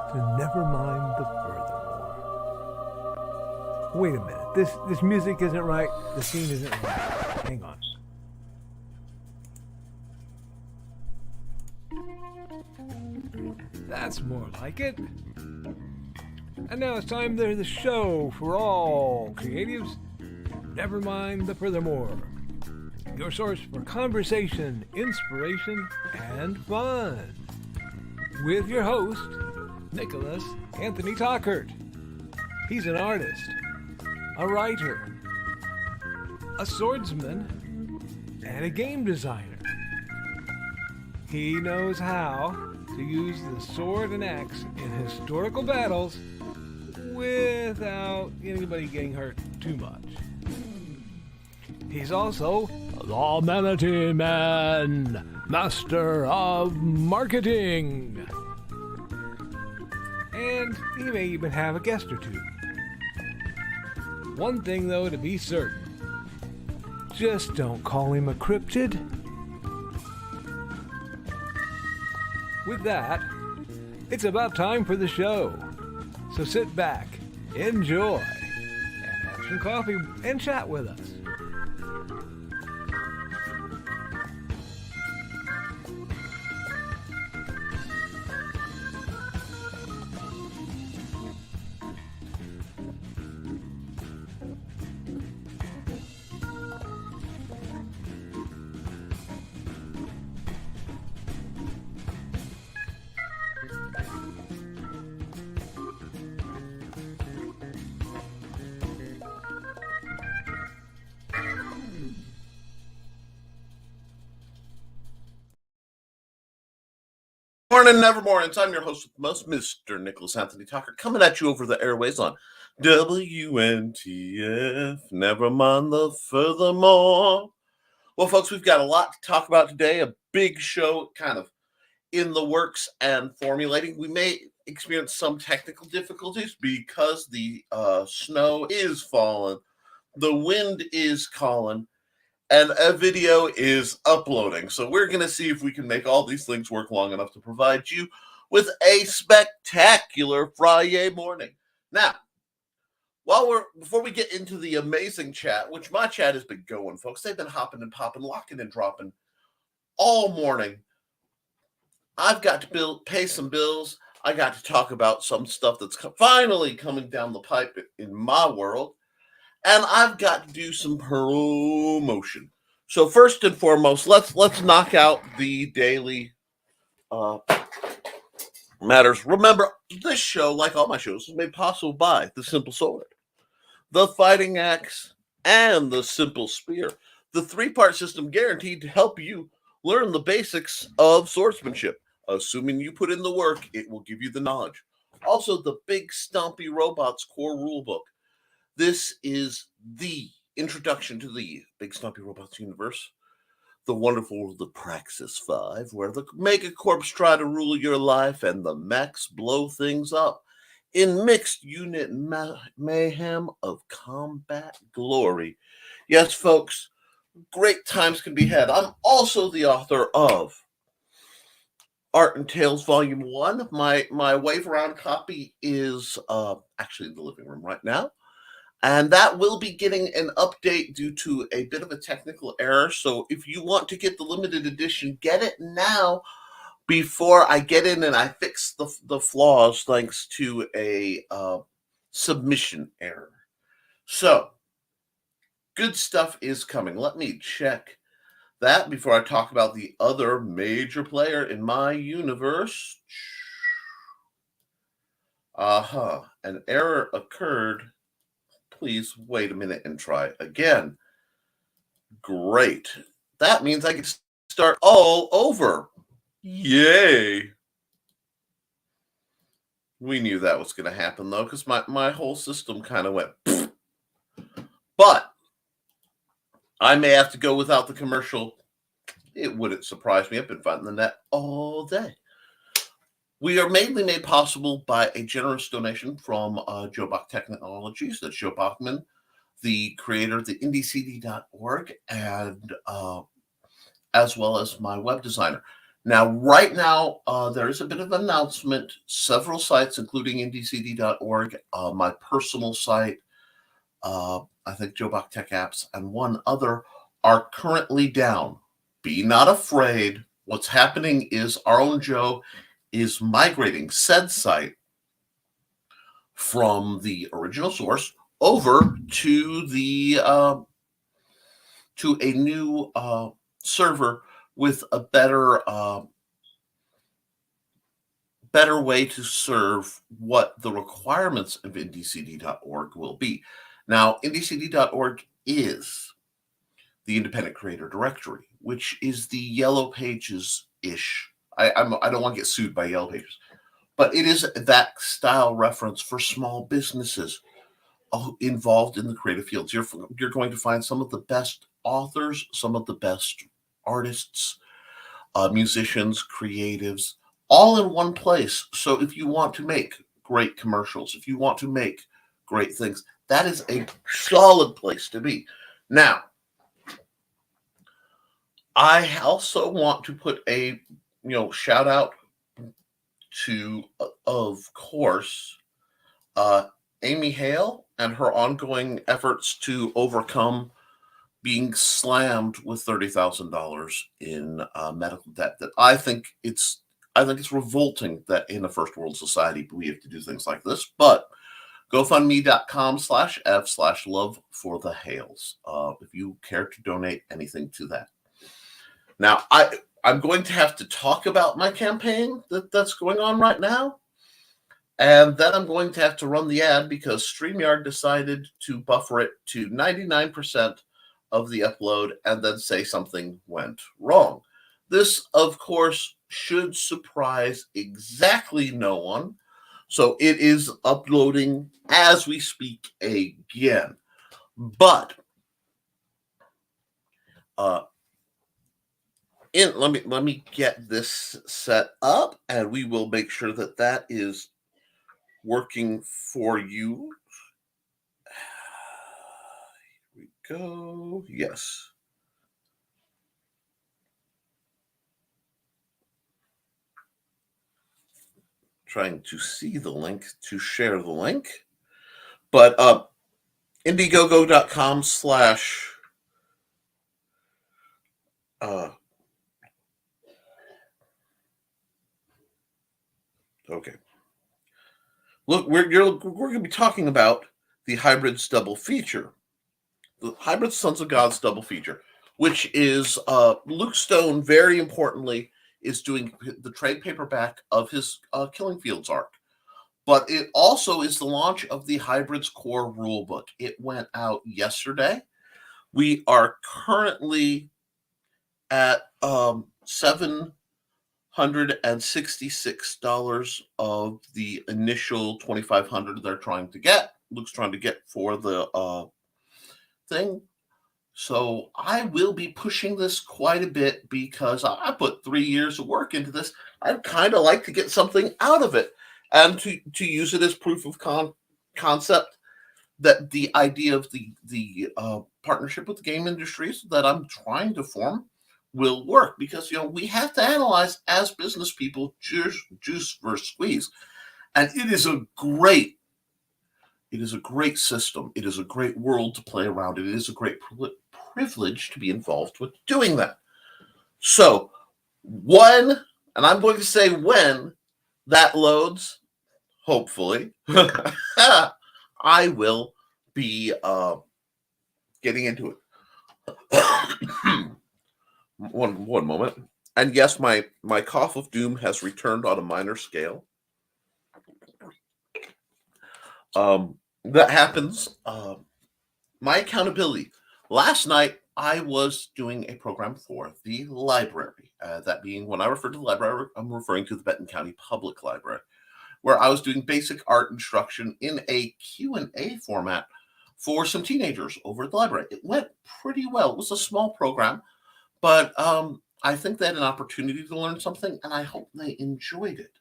to Nevermind the Furthermore. Wait a minute, this music isn't right, the scene isn't right. Hang on. That's more like it. And now it's time to the show for all creatives. Nevermind the Furthermore. Your source for conversation, inspiration, and fun. With your host, Nicholas Anthony Tockert. He's an artist, a writer, a swordsman, and a game designer. He knows how to use the sword and axe in historical battles without anybody getting hurt too much. He's also the Manatee Man, master of marketing. And he may even have a guest or two. One thing, though, to be certain. Just don't call him a cryptid. With that, it's about time for the show. So sit back, enjoy, and have some coffee and chat with us. Morning, Nevermore, and I'm your host with the most, Mr. Nicholas Anthony Tockert, coming at you over the airways on WNTF, Nevermind the Furthermore. Well, folks, we've got a lot to talk about today, a big show kind of in the works and formulating. We may experience some technical difficulties because the snow is falling, the wind is calling, and a video is uploading. So we're going to see if we can make all these things work long enough to provide you with a spectacular Friday morning. Now, before we get into the amazing chat, which my chat has been going, folks, they've been hopping and popping, locking and dropping all morning. I've got to pay some bills. I got to talk about some stuff that's finally coming down the pipe in my world. And I've got to do some promotion. So first and foremost, let's knock out the daily matters. Remember, this show, like all my shows, is made possible by the Simple Sword, the Fighting Axe, and the Simple Spear. The three-part system guaranteed to help you learn the basics of swordsmanship. Assuming you put in the work, it will give you the knowledge. Also, the Big Stompy Robots core rulebook. This is the introduction to the Big Stompy Robots universe, the wonderful world of Praxis 5, where the Mega Corps try to rule your life and the mechs blow things up in mixed unit mayhem of combat glory. Yes, folks, great times can be had. I'm also the author of Art and Tales Volume 1. My wave-around copy is actually in the living room right now. And that will be getting an update due to a bit of a technical error. So if you want to get the limited edition, get it now before I get in and I fix the flaws thanks to a submission error. So good stuff is coming. Let me check that before I talk about the other major player in my universe. An error occurred. Please wait a minute and try again. Great. That means I can start all over. Yay. We knew that was going to happen, though, because my whole system kind of went. Pfft. But I may have to go without the commercial. It wouldn't surprise me. I've been fighting the net all day. We are mainly made possible by a generous donation from Joe Bach Technologies. That's Joe Bachman, the creator of the IndieCD.org, and as well as my web designer. Now, right now, there is a bit of an announcement. Several sites, including indcd.org, my personal site, I think Joe Bach Tech Apps, and one other are currently down. Be not afraid. What's happening is our own Joe is migrating said site from the original source over to the to a new server with a better way to serve what the requirements of indcd.org will be. Now, indcd.org is the Independent Creator Directory, which is the Yellow Pages-ish. I don't want to get sued by Yellow Pages, but it is that style reference for small businesses involved in the creative fields. You're going to find some of the best authors, some of the best artists, musicians, creatives, all in one place. So if you want to make great commercials, if you want to make great things, that is a solid place to be. Now, I also want to put a shout out to, of course, Amy Hale and her ongoing efforts to overcome being slammed with $30,000 in medical debt. That I think it's revolting that in a first world society we have to do things like this. But GoFundMe.com/F/love for the Hales. If you care to donate anything to that. Now, I'm going to have to talk about my campaign that's going on right now. And then I'm going to have to run the ad because StreamYard decided to buffer it to 99% of the upload and then say something went wrong. This, of course, should surprise exactly no one. So it is uploading as we speak again. But let me get this set up, and we will make sure that is working for you. Here we go. Yes. Trying to see the link to share the link. But Indiegogo.com/ okay. Look, we're going to be talking about the Hybrids double feature, the Hybrid Sons of Gods double feature, which is Luke Stone, very importantly, is doing the trade paperback of his Killing Fields arc. But it also is the launch of the Hybrids Core Rulebook. It went out yesterday. We are currently at $766 of the initial $2,500 they're trying to get. Luke's trying to get for the thing. So I will be pushing this quite a bit because I put 3 years of work into this. I'd kind of like to get something out of it and to use it as proof of concept that the idea of the partnership with the game industries that I'm trying to form will work, because we have to analyze as business people juice versus squeeze, and it is a great system. It is a great world to play around. It is a great privilege to be involved with doing that. So and I'm going to say when that loads, hopefully, I will be getting into it. One moment. And yes, my cough of doom has returned on a minor scale. That happens. My accountability. Last night, I was doing a program for the library. That being, when I refer to the library, I'm referring to the Benton County Public Library, where I was doing basic art instruction in a Q&A format for some teenagers over at the library. It went pretty well. It was a small program, but I think they had an opportunity to learn something, and I hope they enjoyed it.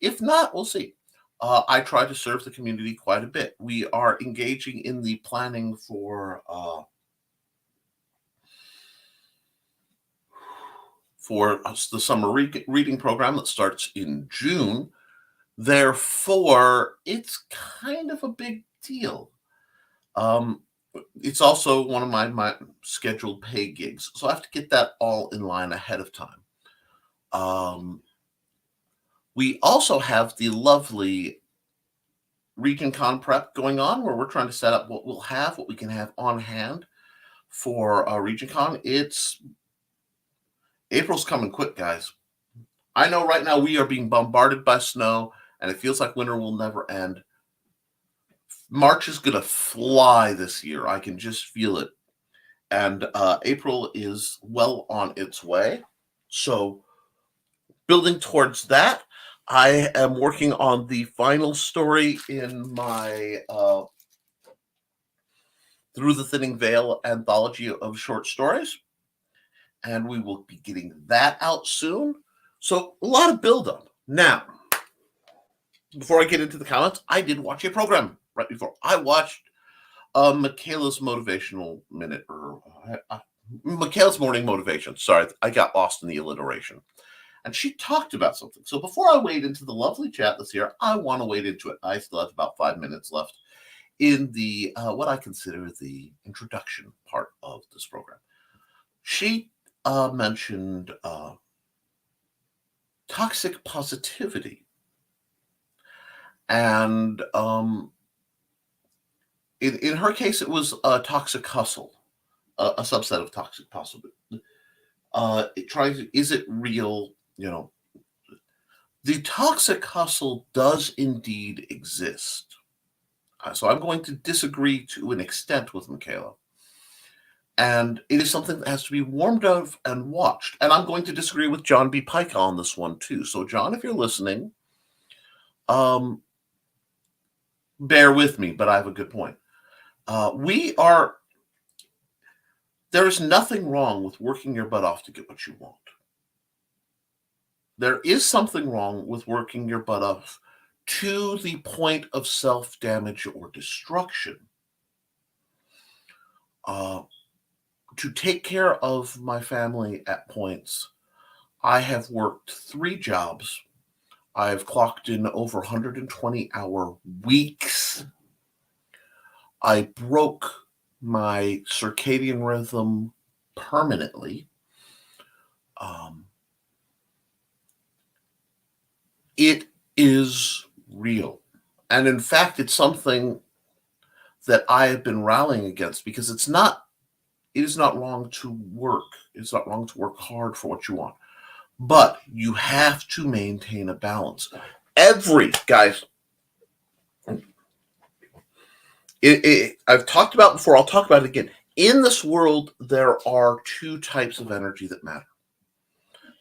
If not, we'll see. I try to serve the community quite a bit. We are engaging in the planning for for the summer reading program that starts in June. Therefore, it's kind of a big deal. It's also one of my scheduled pay gigs, so I have to get that all in line ahead of time. We also have the lovely RegionCon prep going on, where we're trying to set up what we can have on hand for RegionCon. April's coming quick, guys. I know right now we are being bombarded by snow, and it feels like winter will never end. March is going to fly this year. I can just feel it. And April is well on its way. So building towards that, I am working on the final story in my Through the Thinning Veil anthology of short stories. And we will be getting that out soon. So a lot of build-up. Now, before I get into the comments, I did watch a program right before. I watched Michaela's Motivational Minute, or Michaela's Morning Motivation. Sorry, I got lost in the alliteration. And she talked about something. So before I wade into the lovely chat that's here, I want to wade into it. I still have about 5 minutes left in the what I consider the introduction part of this program. She mentioned toxic positivity. And in her case, it was a toxic hustle, a subset of toxic possibility. Is it real? The toxic hustle does indeed exist. So I'm going to disagree to an extent with Michaela. And it is something that has to be warmed up and watched. And I'm going to disagree with John B. Pike on this one, too. So, John, if you're listening, bear with me, but I have a good point. There is nothing wrong with working your butt off to get what you want. There is something wrong with working your butt off to the point of self-damage or destruction. To take care of my family at points, I have worked 3 jobs. I've clocked in over 120-hour weeks. I broke my circadian rhythm permanently. It is real. And in fact, it's something that I have been rallying against, because it is not wrong to work. It's not wrong to work hard for what you want. But you have to maintain a balance. Guys, I've talked about before, I'll talk about it again. In this world, there are 2 types of energy that matter.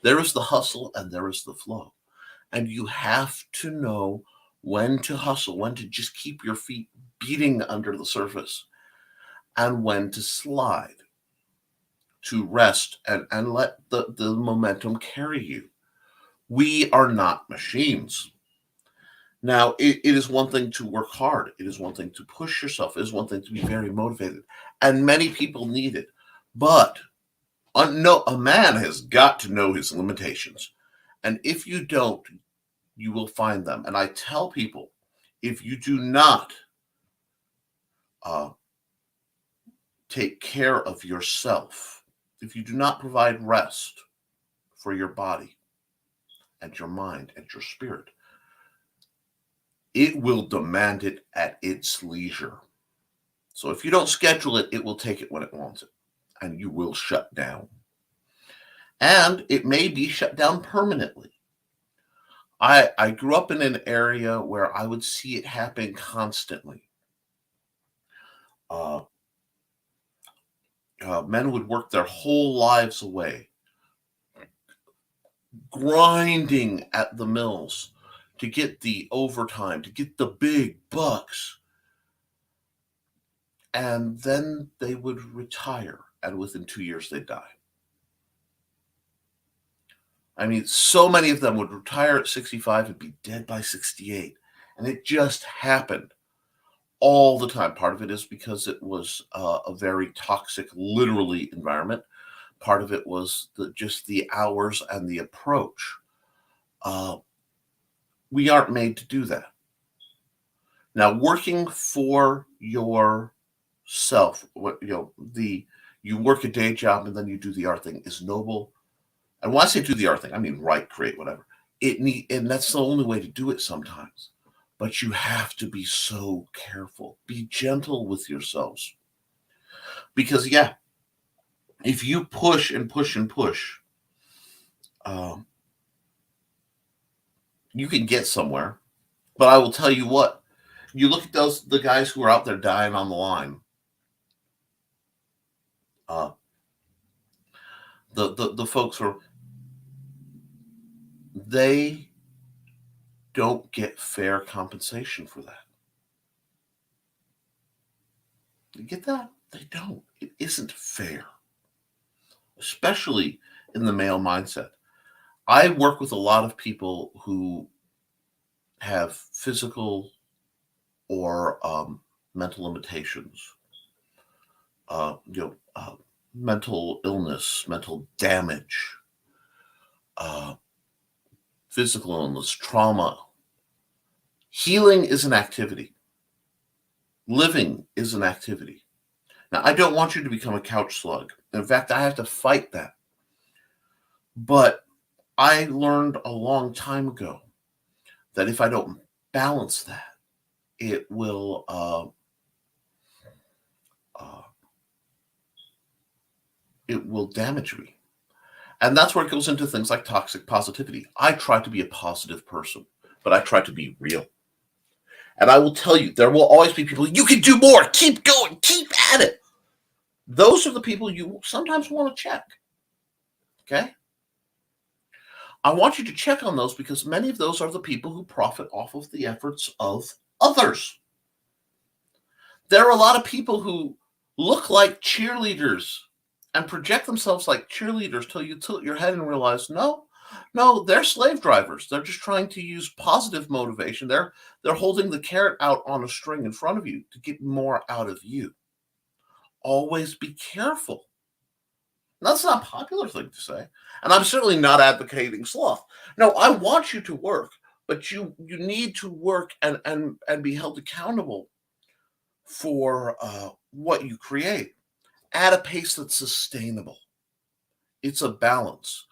There is the hustle and there is the flow. And you have to know when to hustle, when to just keep your feet beating under the surface, and when to slide, to rest and let the momentum carry you. We are not machines. Now, it is one thing to work hard. It is one thing to push yourself. It is one thing to be very motivated. And many people need it. But a man has got to know his limitations. And if you don't, you will find them. And I tell people, if you do not take care of yourself, if you do not provide rest for your body and your mind and your spirit, it will demand it at its leisure. So if you don't schedule it, it will take it when it wants it, and you will shut down. And it may be shut down permanently. I grew up in an area where I would see it happen constantly. Men would work their whole lives away, grinding at the mills to get the overtime, to get the big bucks. And then they would retire, and within 2 years they'd die. I mean, so many of them would retire at 65 and be dead by 68. And it just happened all the time. Part of it is because it was a very toxic, literally, environment. Part of it was just the hours and the approach. We aren't made to do that. Now, working for yourself, you work a day job and then you do the art thing is noble. And when I say do the art thing, I mean write, create, whatever. And that's the only way to do it sometimes. But you have to be so careful. Be gentle with yourselves. Because, yeah, if you push and push and push, you can get somewhere. But I will tell you what, you look at the guys who are out there dying on the line. The folks they don't get fair compensation for that. You get that? They don't. It isn't fair, especially in the male mindset. I work with a lot of people who have physical or mental limitations, mental illness, mental damage, physical illness, trauma. Healing is an activity. Living is an activity. Now, I don't want you to become a couch slug. In fact, I have to fight that. But I learned a long time ago that if I don't balance that, it will damage me. And that's where it goes into things like toxic positivity. I try to be a positive person, but I try to be real. And I will tell you, there will always be people, you can do more, keep going, keep at it. Those are the people you sometimes want to check. Okay? I want you to check on those because many of those are the people who profit off of the efforts of others. There are a lot of people who look like cheerleaders and project themselves like cheerleaders till you tilt your head and realize, no, they're slave drivers. They're just trying to use positive motivation. They're holding the carrot out on a string in front of you to get more out of you. Always be careful. That's not a popular thing to say. And I'm certainly not advocating sloth. No, I want you to work, but you need to work and be held accountable for what you create at a pace that's sustainable. It's a balance.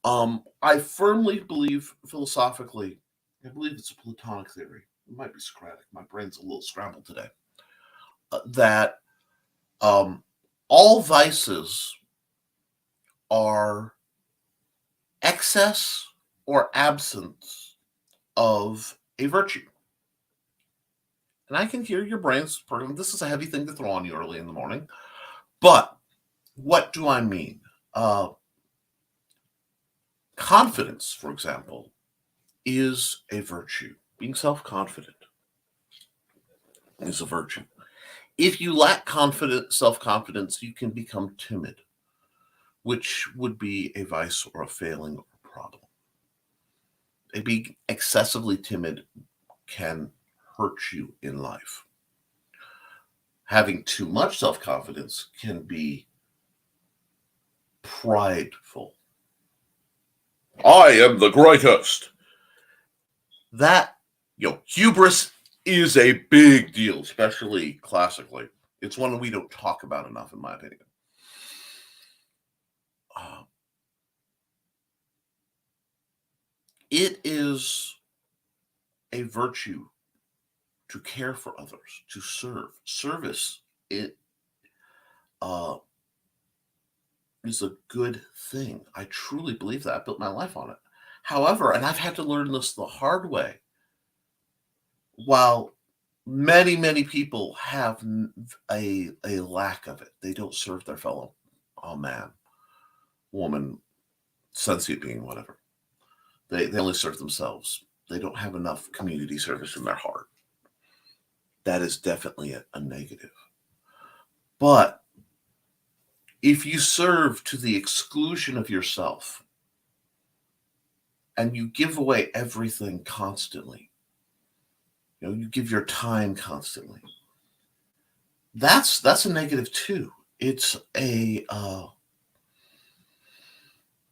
I firmly believe philosophically, I believe it's a Platonic theory. It might be Socratic. My brain's a little scrambled today. That all vices are excess or absence of a virtue. And I can hear your brains, this is a heavy thing to throw on you early in the morning. But what do I mean? Confidence, for example, is a virtue. Being self-confident is a virtue. If you lack self-confidence, you can become timid, which would be a vice or a failing or a problem. Being excessively timid can hurt you in life. Having too much self-confidence can be prideful. I am the greatest. That, hubris is a big deal, especially classically. It's one we don't talk about enough, in my opinion. It is a virtue to care for others, to serve. Service is a good thing. I truly believe that. I built my life on it. However, and I've had to learn this the hard way, while many, many people have a lack of it, they don't serve their fellow man, woman, sentient being, whatever. They only serve themselves. They don't have enough community service in their heart. That is definitely a negative. But if you serve to the exclusion of yourself and you give away everything constantly, you give your time constantly, that's a negative too. It's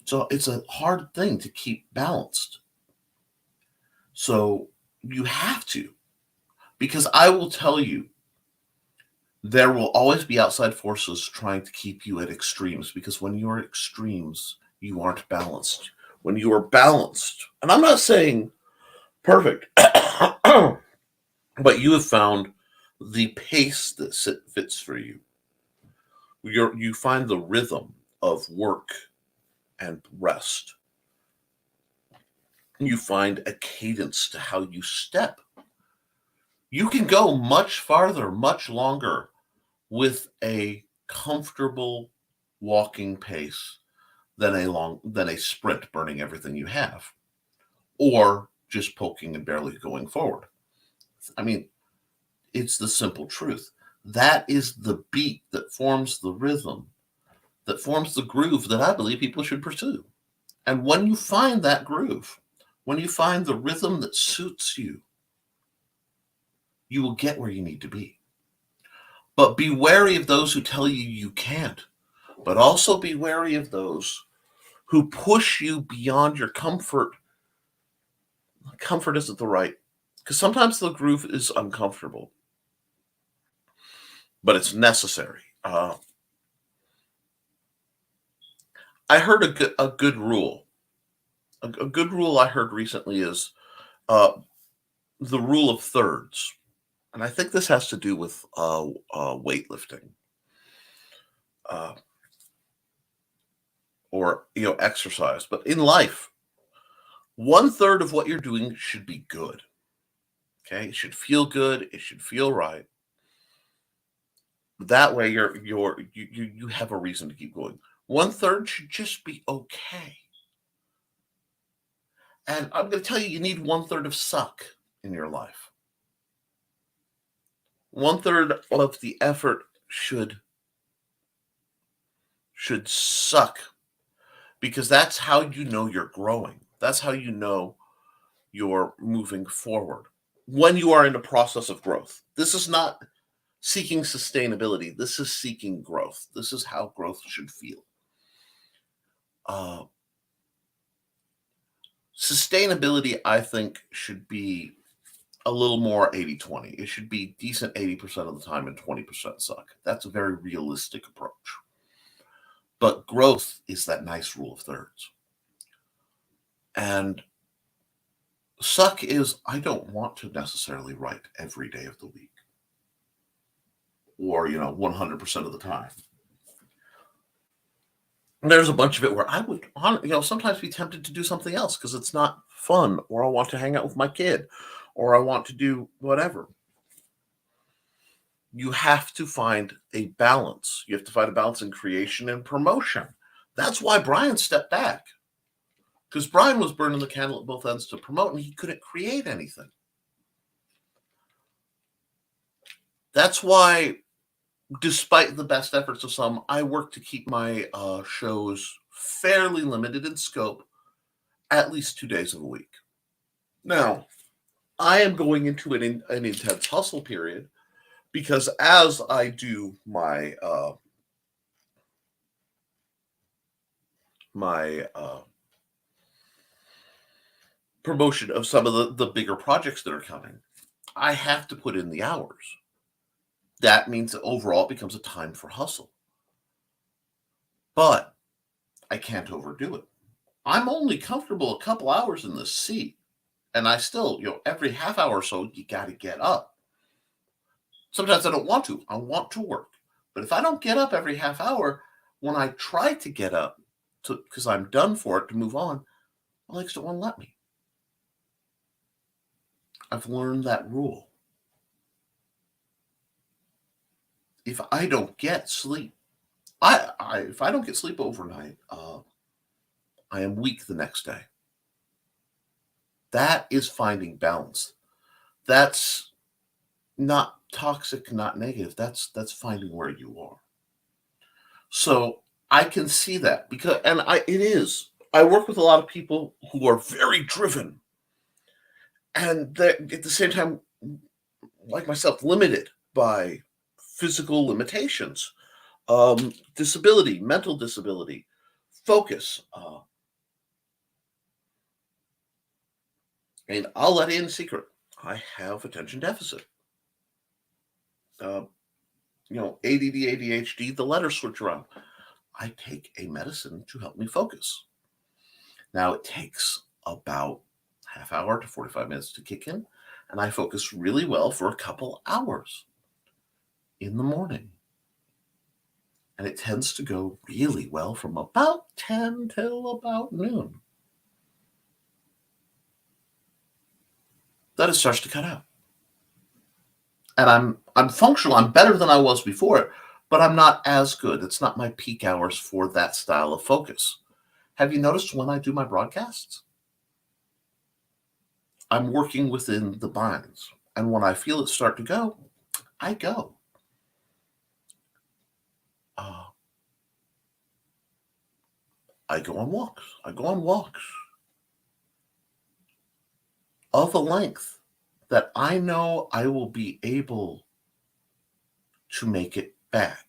So it's a hard thing to keep balanced. So you have to, because I will tell you, there will always be outside forces trying to keep you at extremes, because when you're at extremes, you aren't balanced. When you are balanced, and I'm not saying perfect, but you have found the pace that fits for you. You find the rhythm of work and rest. You find a cadence to how you step. You can go much farther, much longer with a comfortable walking pace than a sprint burning everything you have, or just poking and barely going forward. I mean, it's the simple truth. That is the beat that forms the rhythm, that forms the groove that I believe people should pursue. And when you find that groove, when you find the rhythm that suits you, you will get where you need to be. But be wary of those who tell you you can't, but also be wary of those who push you beyond your comfort. Comfort isn't the right, because sometimes the groove is uncomfortable, but it's necessary. I heard a good rule. A good rule I heard recently is the rule of thirds. And I think this has to do with weightlifting, uh, or exercise. But in life, 1/3 of what you're doing should be good. Okay, it should feel good. It should feel right. That way, you have a reason to keep going. 1/3 should just be okay. And I'm going to tell you, you need 1/3 of suck in your life. 1/3 of the effort should suck, because that's how you know you're growing. That's how you know you're moving forward. When you are in the process of growth, this is not seeking sustainability. This is seeking growth. This is how growth should feel. Sustainability, I think, should be a little more 80-20. It should be decent 80% of the time and 20% suck. That's a very realistic approach. But growth is that nice rule of thirds. And suck is, I don't want to necessarily write every day of the week, or 100% of the time. And there's a bunch of it where I would sometimes be tempted to do something else because it's not fun, or I want to hang out with my kid, or I want to do whatever. You have to find a balance. You have to find a balance in creation and promotion. That's why Brian stepped back, because Brian was burning the candle at both ends to promote, and he couldn't create anything. That's why, despite the best efforts of some, I work to keep my shows fairly limited in scope, at least 2 days of a week. Now, I am going into an intense hustle period, because as I do my promotion of some of the bigger projects that are coming, I have to put in the hours. That means that overall it becomes a time for hustle. But I can't overdo it. I'm only comfortable a couple hours in this seat, and I still, every half hour or so, you got to get up. Sometimes I don't want to. I want to work. But if I don't get up every half hour, when I try to get up, because I'm done for it, to move on, my legs don't want to let me. I've learned that rule. If I don't get sleep, if I don't get sleep overnight, I am weak the next day. That is finding balance. That's not toxic, not negative. That's finding where you are. So I can see that, because, and I work with a lot of people who are very driven, and at the same time, like myself, limited by physical limitations, disability, mental disability, focus. And I'll let in secret. I have attention deficit. ADD, ADHD, the letters switch around. I take a medicine to help me focus. Now it takes about half hour to 45 minutes to kick in, and I focus really well for a couple hours in the morning. And it tends to go really well from about 10 till about noon. Then it starts to cut out. And I'm functional, I'm better than I was before, but I'm not as good. It's not my peak hours for that style of focus. Have you noticed when I do my broadcasts? I'm working within the binds. And when I feel it start to go, I go. I go on walks. I go on walks of a length that I know I will be able to make it back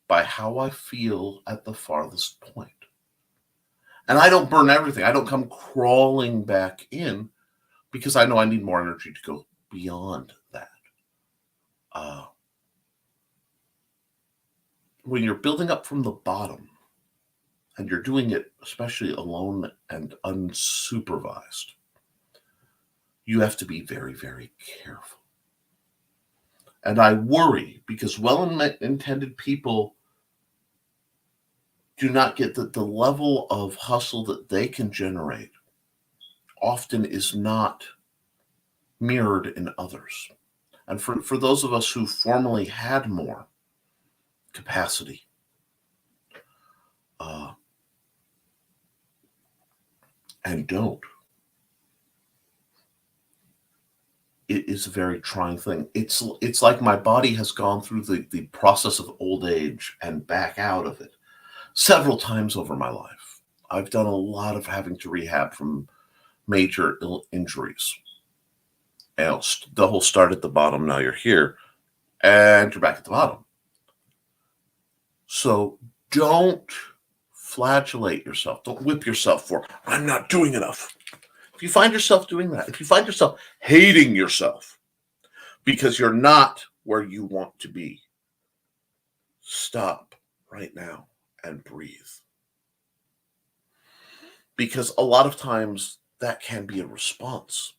by how I feel at the farthest point. And I don't burn everything. I don't come crawling back in because I know I need more energy to go beyond that. When you're building up from the bottom and you're doing it, especially alone and unsupervised, you have to be very, very careful. And I worry because well-intended people do not get that the level of hustle that they can generate often is not mirrored in others. And for those of us who formerly had more capacity, and don't, it is a very trying thing. It's like my body has gone through the process of old age and back out of it several times over my life. I've done a lot of having to rehab from major injuries. And the whole start at the bottom, now you're here, and you're back at the bottom. So don't flagellate yourself. Don't whip yourself for, I'm not doing enough. If you find yourself doing that, if you find yourself hating yourself because you're not where you want to be, stop right now and breathe. Because a lot of times that can be a response.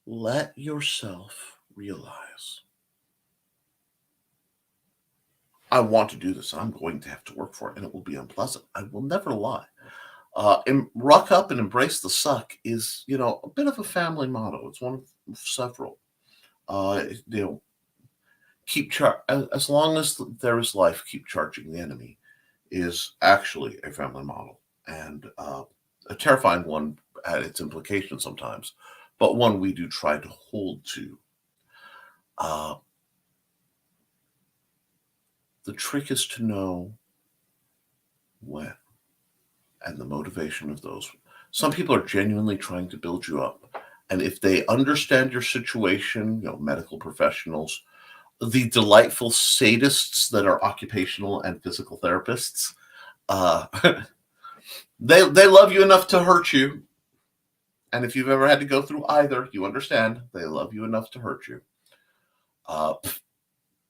Let yourself realize, I want to do this. I'm going to have to work for it, and it will be unpleasant. I will never lie. And rock up and embrace the suck is, a bit of a family motto. It's one of several. Keep as long as there is life, keep charging the enemy is actually a family model, and a terrifying one at its implications sometimes, but one we do try to hold to. The trick is to know when and the motivation of those. Some people are genuinely trying to build you up, and if they understand your situation, medical professionals, the delightful sadists that are occupational and physical therapists, they love you enough to hurt you. And if you've ever had to go through either, you understand they love you enough to hurt you.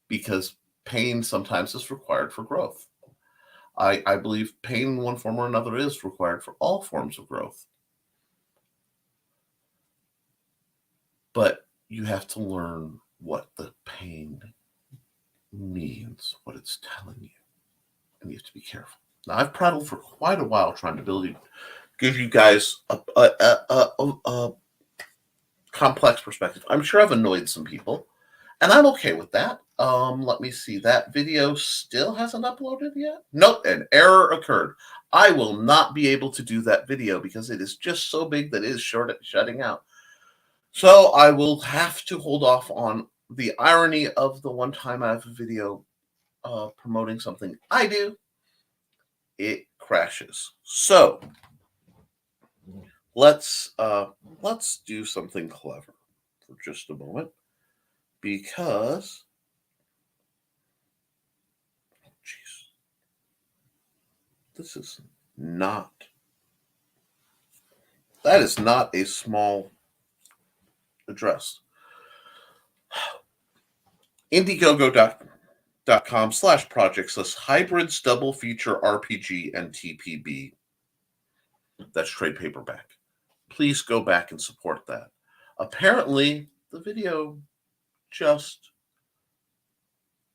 Because pain sometimes is required for growth. I believe pain in one form or another is required for all forms of growth. But you have to learn what the pain means, what it's telling you. And you have to be careful. Now, I've prattled for quite a while trying to give you guys a complex perspective. I'm sure I've annoyed some people, and I'm okay with that. Let me see. That video still hasn't uploaded yet? Nope, an error occurred. I will not be able to do that video because it is just so big that it is shutting out. So I will have to hold off on the irony of the one time I have a video promoting something I do. It crashes. So let's do something clever for just a moment, because this is not That is not a small address. Indiegogo.com/projects lists hybrids, double feature RPG, and TPB. That's trade paperback. Please go back and support that. Apparently, the video just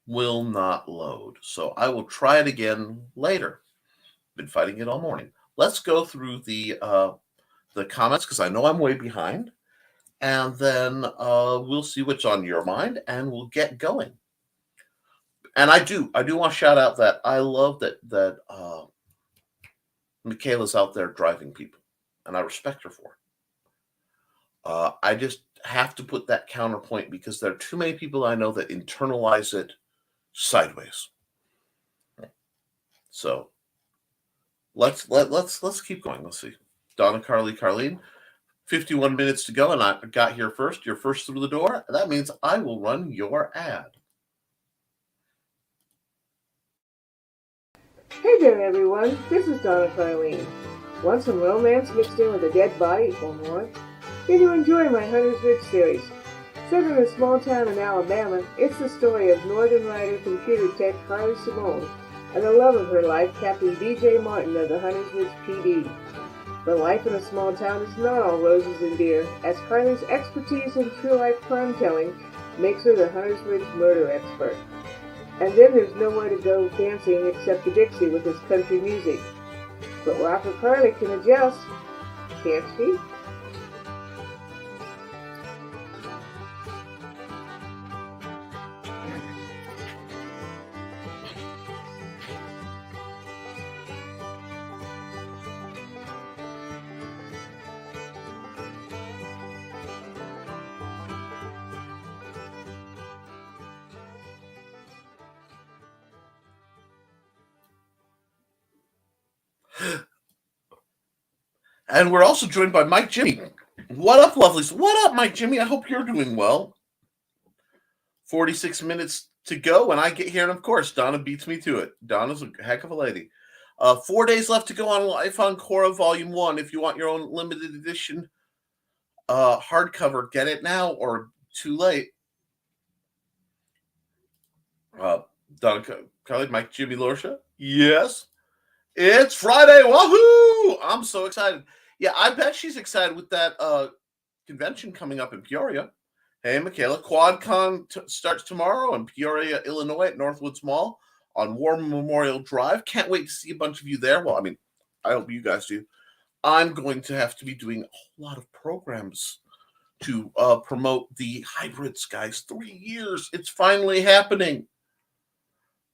will not load. So I will try it again later. Been fighting it all morning. Let's go through the comments because I know I'm way behind, and then we'll see what's on your mind, and we'll get going. And I do want to shout out that I love that Michaela's out there driving people, and I respect her for it. I just have to put that counterpoint because there are too many people I know that internalize it sideways. So let's keep going. Let's see. Donna, Carleen, 51 minutes to go, and I got here first. You're first through the door. That means I will run your ad. Hey there, everyone. This is Donna Carleen. Want some romance mixed in with a dead body or more? Did you enjoy my Hunter's Ridge series? Set in a small town in Alabama, it's the story of Northern Rider computer tech Carly Simone and the love of her life, Captain B.J. Martin of the Hunter's Ridge PD. But life in a small town is not all roses and beer, as Carly's expertise in true-life crime-telling makes her the Hunter's Ridge murder expert. And then there's nowhere to go dancing except to Dixie with his country music. But Rocker Carly can adjust, can't she? And we're also joined by Mike Jimmy. What up, lovelies? What up, Mike Jimmy? I hope you're doing well. 46 minutes to go when I get here, and of course, Donna beats me to it. Donna's a heck of a lady. 4 days left to go on Life on Korra Volume 1. If you want your own limited edition hardcover, get it now or too late. Donna, Carly, Mike Jimmy Lorsha? Yes. It's Friday. Wahoo! I'm so excited. Yeah, I bet she's excited with that convention coming up in Peoria. Hey, Michaela, QuadCon starts tomorrow in Peoria, Illinois at Northwoods Mall on War Memorial Drive. Can't wait to see a bunch of you there. Well, I mean, I hope you guys do. I'm going to have to be doing a whole lot of programs to promote the hybrids, guys. 3 years. It's finally happening.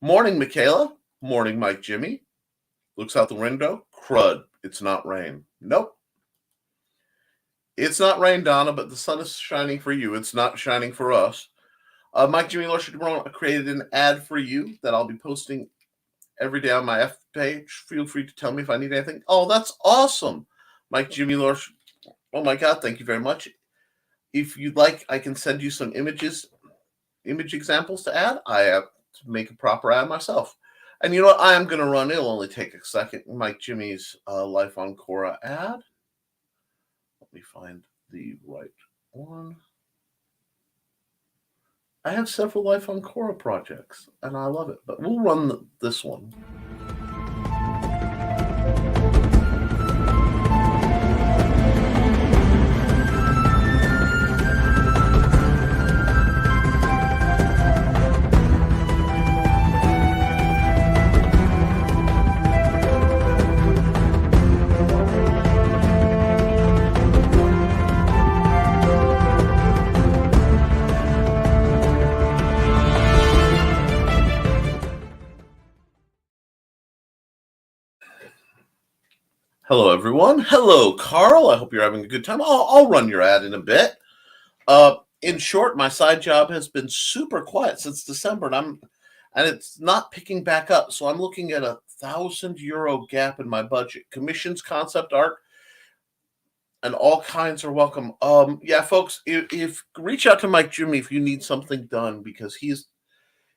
Morning, Michaela. Morning, Mike Jimmy. Looks out the window. Crud. It's not rain. Nope. It's not rain, Donna, but the sun is shining for you. It's not shining for us. Mike Jimmy Lorsha created an ad for you that I'll be posting every day on my F page. Feel free to tell me if I need anything. Oh, that's awesome. Mike Jimmy Lorsha. Oh my God, thank you very much. If you'd like, I can send you some image examples to add. I have to make a proper ad myself. And you know what? I am going to run. It'll only take a second. Mike Jimmy's Life on Korra ad. Let me find the right one. I have several Life on Korra projects, and I love it. But we'll run this one. Hello, everyone. Hello, Carl. I hope you're having a good time. I'll run your ad in a bit. In short, my side job has been super quiet since December, and it's not picking back up. So I'm looking at a €1,000 gap in my budget. Commissions, concept art, and all kinds are welcome. Yeah, folks, if reach out to Mike Jimmy if you need something done, because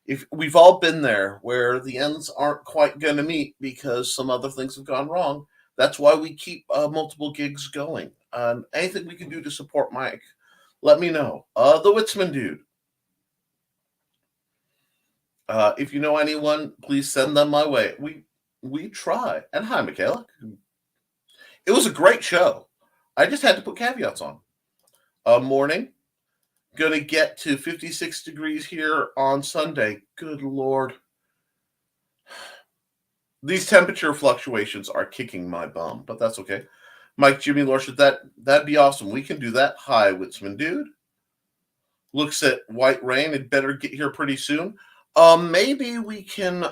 if we've all been there where the ends aren't quite going to meet because some other things have gone wrong. That's why we keep multiple gigs going. anything we can do to support Mike, let me know. The Witzman dude. If you know anyone, please send them my way. We try. And hi, Michaela. It was a great show. I just had to put caveats on. Morning. Gonna get to 56 degrees here on Sunday. Good Lord. These temperature fluctuations are kicking my bum, but that's okay. Mike, Jimmy, Lorship, that'd be awesome. We can do that. Hi, Witzman dude. Looks at white rain. It better get here pretty soon. Maybe we can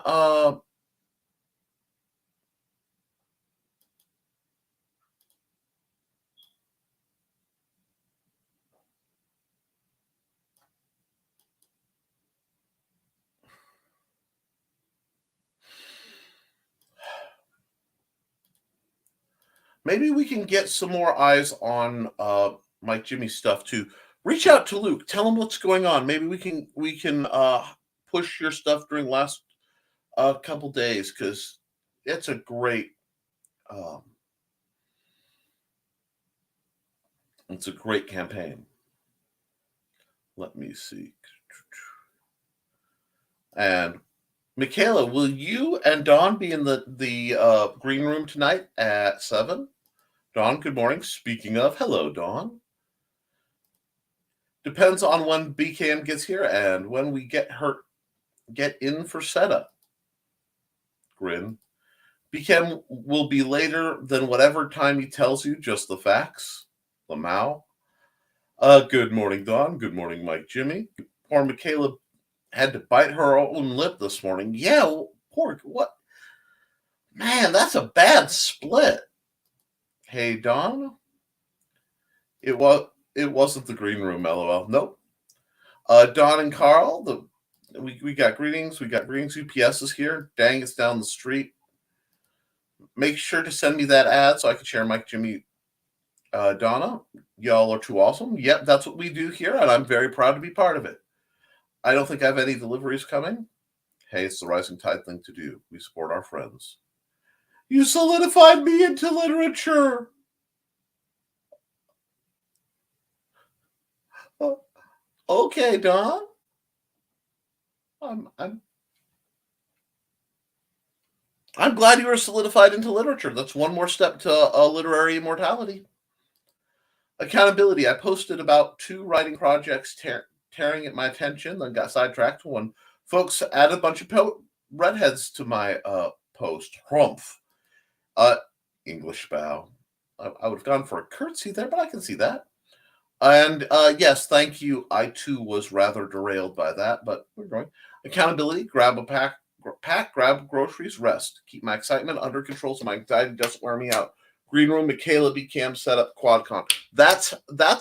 get some more eyes on Mike Jimmy stuff too. Reach out to Luke. Tell him what's going on. Maybe we can push your stuff during last couple days, because it's a great campaign. Let me see. And Michaela, will you and Dawn be in the green room tonight at 7? Dawn, good morning. Speaking of, hello, Dawn. Depends on when BKM gets here and when we get in for setup. Grin. BKM will be later than whatever time he tells you, just the facts. Lamau. Good morning, Dawn. Good morning, Mike Jimmy. Poor Michaela had to bite her own lip this morning. Yeah, poor, what? Man, that's a bad split. Hey, Dawn. It wasn't the green room, LOL. Nope. Dawn and Carl, we got greetings. We got greetings. UPS is here. Dang, it's down the street. Make sure to send me that ad so I can share Mike Jimmy. Donna, y'all are too awesome. Yep, that's what we do here, and I'm very proud to be part of it. I don't think I have any deliveries coming. Hey, it's the Rising Tide thing to do. We support our friends. You solidified me into literature. Okay, Don. I'm glad you were solidified into literature. That's one more step to literary immortality. Accountability. I posted about 2 writing projects tearing at my attention, then got sidetracked when folks added a bunch of redheads to my post. Humph. English bow. I would have gone for a curtsy there, but I can see that. And yes, thank you. I too was rather derailed by that, but we're going. Accountability. Grab a pack, grab groceries, rest. Keep my excitement under control so my anxiety doesn't wear me out. Green room, Michaela B. Cam setup, QuadCon. That's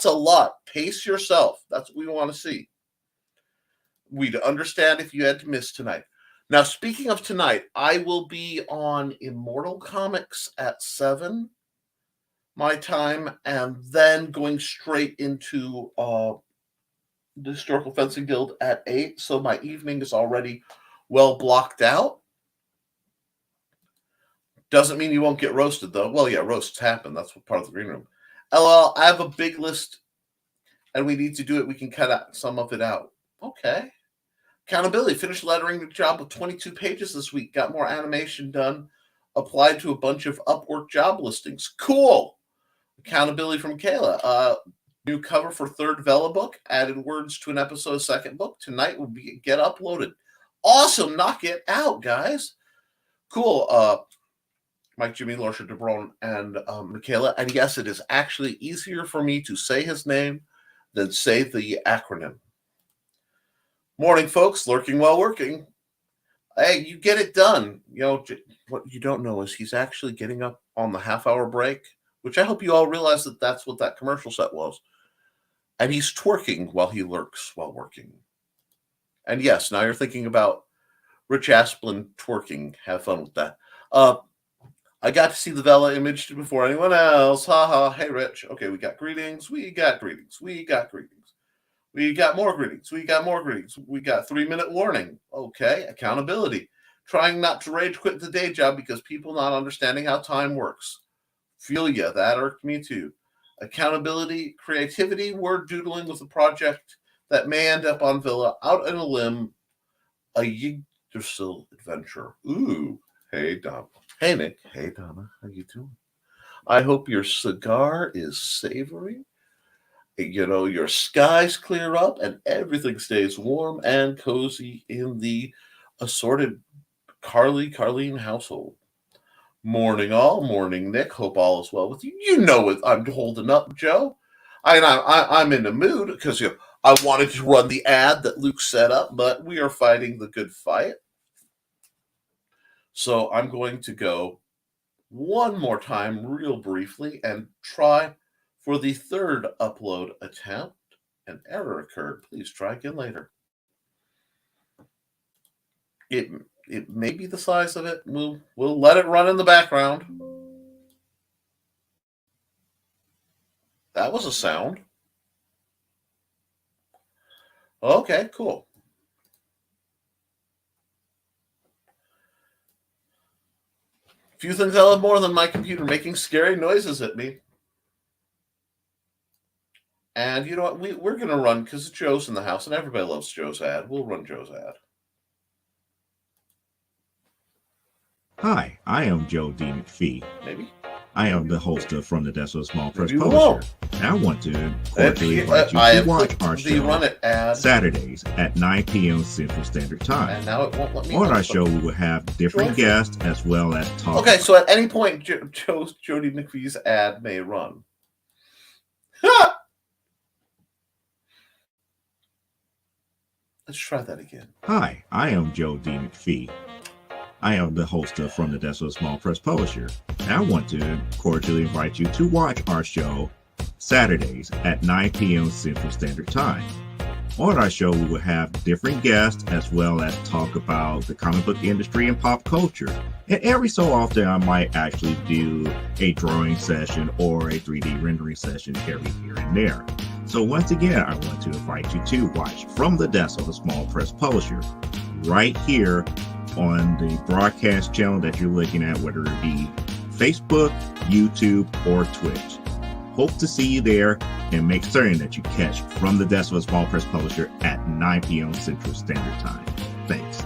a lot. Pace yourself. That's what we want to see. We'd understand if you had to miss tonight. Now, speaking of tonight, I will be on Immortal Comics at 7 my time, and then going straight into the Historical Fencing Guild at 8. So my evening is already well blocked out. Doesn't mean you won't get roasted, though. Well, yeah, roasts happen. That's what part of the green room. LOL, I have a big list, and we need to do it. We can cut out some of it out. Okay. Accountability. Finished lettering the job with 22 pages this week. Got more animation done. Applied to a bunch of Upwork job listings. Cool. Accountability from Kayla. New cover for 3rd Vela book. Added words to an episode of 2nd book. Tonight will get uploaded. Awesome. Knock it out, guys. Cool. Mike, Jimmy, Lorsha, DeBron, and Michaela. And yes, it is actually easier for me to say his name than say the acronym. Morning, folks. Lurking while working. Hey, you get it done. You know, what you don't know is he's actually getting up on the half-hour break, which I hope you all realize that that's what that commercial set was. And he's twerking while he lurks while working. And yes, now you're thinking about Rich Asplin twerking. Have fun with that. I got to see the Vela image before anyone else. Ha ha. Hey, Rich. Okay, we got greetings. We got greetings. We got greetings. We got more greetings. We got more greetings. We got 3-minute warning. Okay, accountability. Trying not to rage quit the day job because people not understanding how time works. Feel ya. That irked me too. accountability, creativity, word doodling with a project that may end up on Villa, out on a limb, a Yggdrasil adventure. Ooh, hey Donna. Hey Nick. Hey Donna. How you doing? I hope your cigar is savory. You know, your skies clear up and everything stays warm and cozy in the assorted Carlene household. Morning all, morning Nick. Hope all is well with you. You know it. I'm holding up, Joe. I'm in the mood because I wanted to run the ad that Luke set up, but we are fighting the good fight. So I'm going to go one more time real briefly and try for the third upload attempt. An error occurred. Please try again later. It may be the size of it. We'll let it run in the background. That was a sound. Okay, cool. Few things I love more than my computer making scary noises at me. And you know what? We're going to run, because Joe's in the house, and everybody loves Joe's ad. We'll run Joe's ad. Hi, I am Joe D. McPhee. Maybe. I am the host of From the Desk of a Small Press Maybe we Publisher. won't. And I want to cordially invite you to watch our show Run It ad. Saturdays at 9 p.m. Central Standard Time. And now it won't let me. On our show, we will have different guests as well as talk. Okay, so at any point, Jody McPhee's ad may run. Let's try that again. Hi, I am Joe D. McPhee. I am the host of From the Desk of a Small Press Publisher. And I want to cordially invite you to watch our show Saturdays at 9 p.m. Central Standard Time. On our show, we will have different guests as well as talk about the comic book industry and pop culture. And every so often, I might actually do a drawing session or a 3D rendering session every here and there. So once again, I want to invite you to watch From the Desk of a Small Press Publisher right here on the broadcast channel that you're looking at, whether it be Facebook, YouTube, or Twitch. Hope to see you there, and make certain that you catch From the Desk of a Small Press Publisher at 9 p.m. Central Standard Time. Thanks.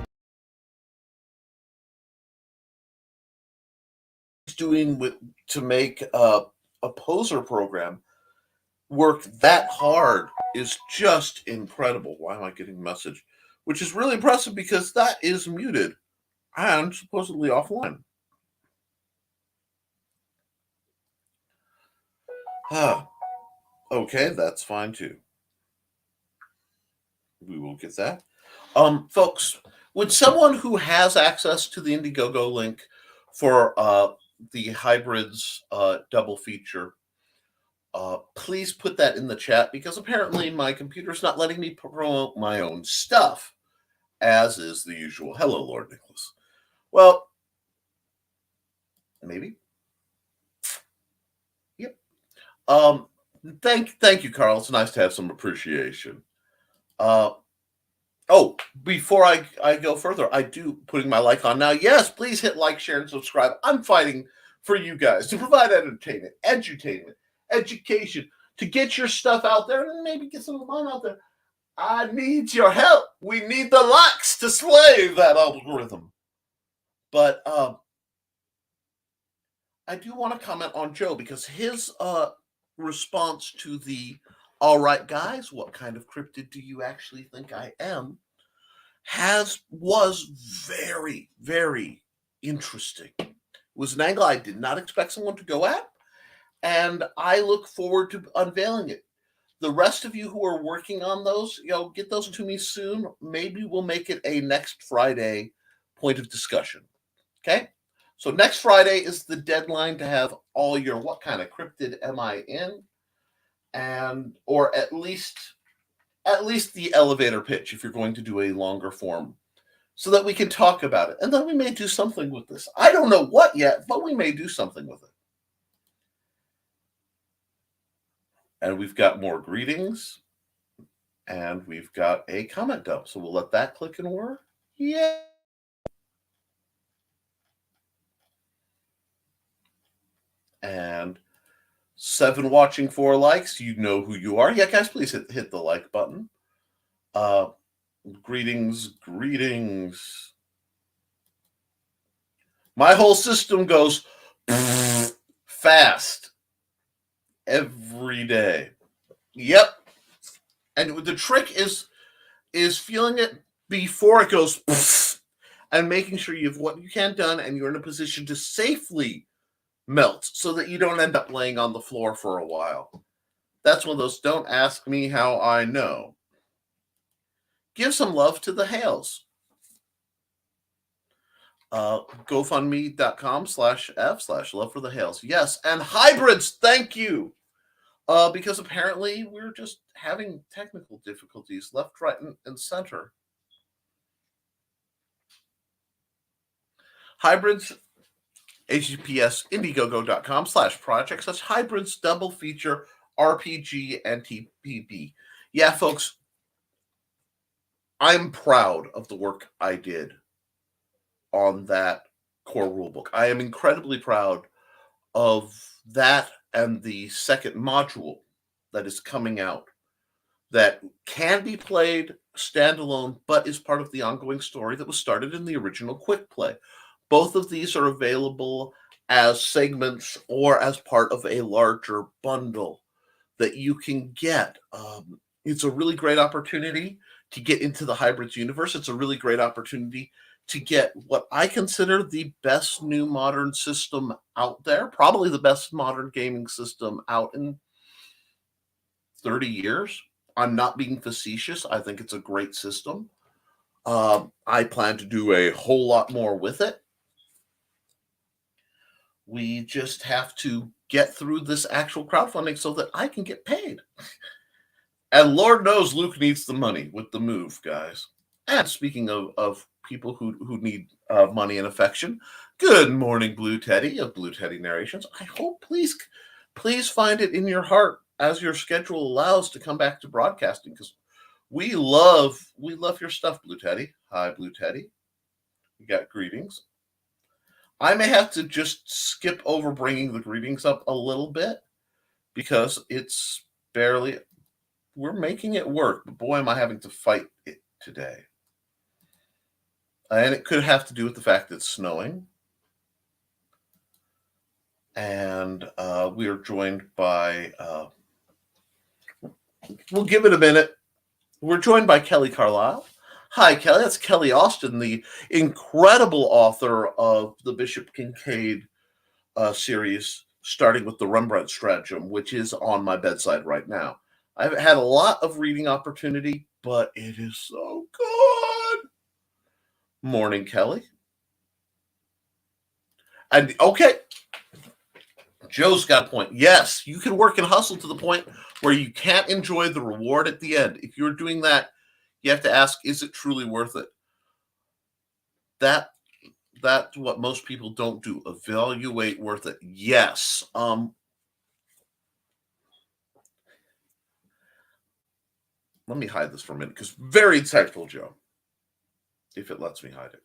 Doing to make a poser program work that hard is just incredible. Why am I getting a message? Which is really impressive because that is muted and supposedly offline. Okay, that's fine too. We will get that. Folks, would someone who has access to the Indiegogo link for the Hybrids double feature, please put that in the chat, because apparently my computer's not letting me promote my own stuff, as is the usual. Hello, Lord Nicholas. Well, maybe. Yep. Thank you, Carl. It's nice to have some appreciation. Before I go further, I do putting my like on now. Yes, please hit like, share, and subscribe. I'm fighting for you guys to provide entertainment, edutainment, education, to get your stuff out there and maybe get some of mine out there. I need your help. We need the likes to slay that algorithm. But I do want to comment on Joe, because his response to the "all right, guys, what kind of cryptid do you actually think I am?" was very, very interesting. It was an angle I did not expect someone to go at, and I look forward to unveiling it. The rest of you who are working on those, get those to me soon. Maybe we'll make it a next Friday point of discussion. Okay? So next Friday is the deadline to have all your "what kind of cryptid am I in?" or at least the elevator pitch if you're going to do a longer form, so that we can talk about it. And then we may do something with this. I don't know what yet, but we may do something with it. And we've got more greetings, and we've got a comment dump. So we'll let that click and work. Yeah. And 7 watching, 4 likes. You know who you are. Yeah, guys, please hit the like button. Greetings. My whole system goes fast every day. Yep. And the trick is feeling it before it goes and making sure you have what you can done and you're in a position to safely melt so that you don't end up laying on the floor for a while. That's one of those don't ask me how I know. Give some love to the Hales. GoFundMe.com/F/love for the Hales. Yes, and hybrids, thank you. Because apparently we're just having technical difficulties left, right, and center. Hybrids, HTTPS Indiegogo.com/projects. That's hybrids double feature RPG and TPP. Yeah, folks, I'm proud of the work I did on that core rulebook. I am incredibly proud of that and the second module that is coming out that can be played standalone, but is part of the ongoing story that was started in the original Quick Play. Both of these are available as segments or as part of a larger bundle that you can get. It's a really great opportunity to get into the hybrids universe. It's a really great opportunity to get what I consider the best new modern system out there, probably the best modern gaming system out in 30 years. I'm not being facetious. I think it's a great system. I plan to do a whole lot more with it. We just have to get through this actual crowdfunding so that I can get paid. And Lord knows Luke needs the money with the move, guys. And speaking of people who need money and affection, good morning, Blue Teddy of Blue Teddy Narrations. I hope please find it in your heart as your schedule allows to come back to broadcasting, because we love your stuff, Blue Teddy. Hi, Blue Teddy. You got greetings. I may have to just skip over bringing the greetings up a little bit because it's barely, we're making it work, but boy, am I having to fight it today. And it could have to do with the fact that it's snowing. And we are joined by, we'll give it a minute. We're joined by Kelly Carlisle. Hi, Kelly. That's Kelly Austin, the incredible author of the Bishop Kincaid series, starting with the Rembrandt Stratagem, which is on my bedside right now. I've had a lot of reading opportunity, but it is so good. Morning, Kelly. And okay, Joe's got a point. Yes, you can work and hustle to the point where you can't enjoy the reward at the end. If you're doing that, you have to ask, is it truly worth it? That's what most people don't do. Evaluate worth it. Yes. Let me hide this for a minute, because very insightful, Joe. If it lets me hide it.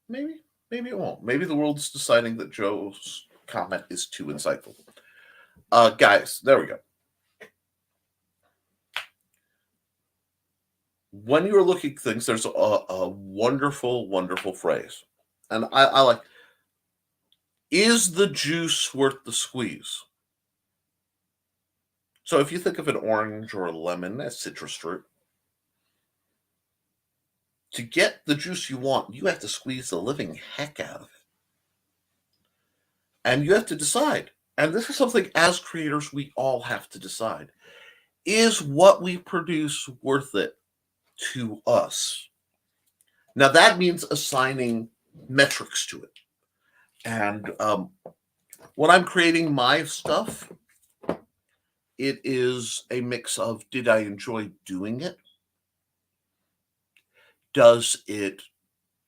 Maybe it won't. Maybe the world's deciding that Joe's comment is too insightful. Guys, there we go. When you're looking at things, there's a wonderful, wonderful phrase. And I like, is the juice worth the squeeze? So if you think of an orange or a lemon as citrus fruit, to get the juice you want, you have to squeeze the living heck out of it. And you have to decide. And this is something as creators we all have to decide. Is what we produce worth it to us? Now that means assigning metrics to it. And when I'm creating my stuff, it is a mix of, did I enjoy doing it? Does it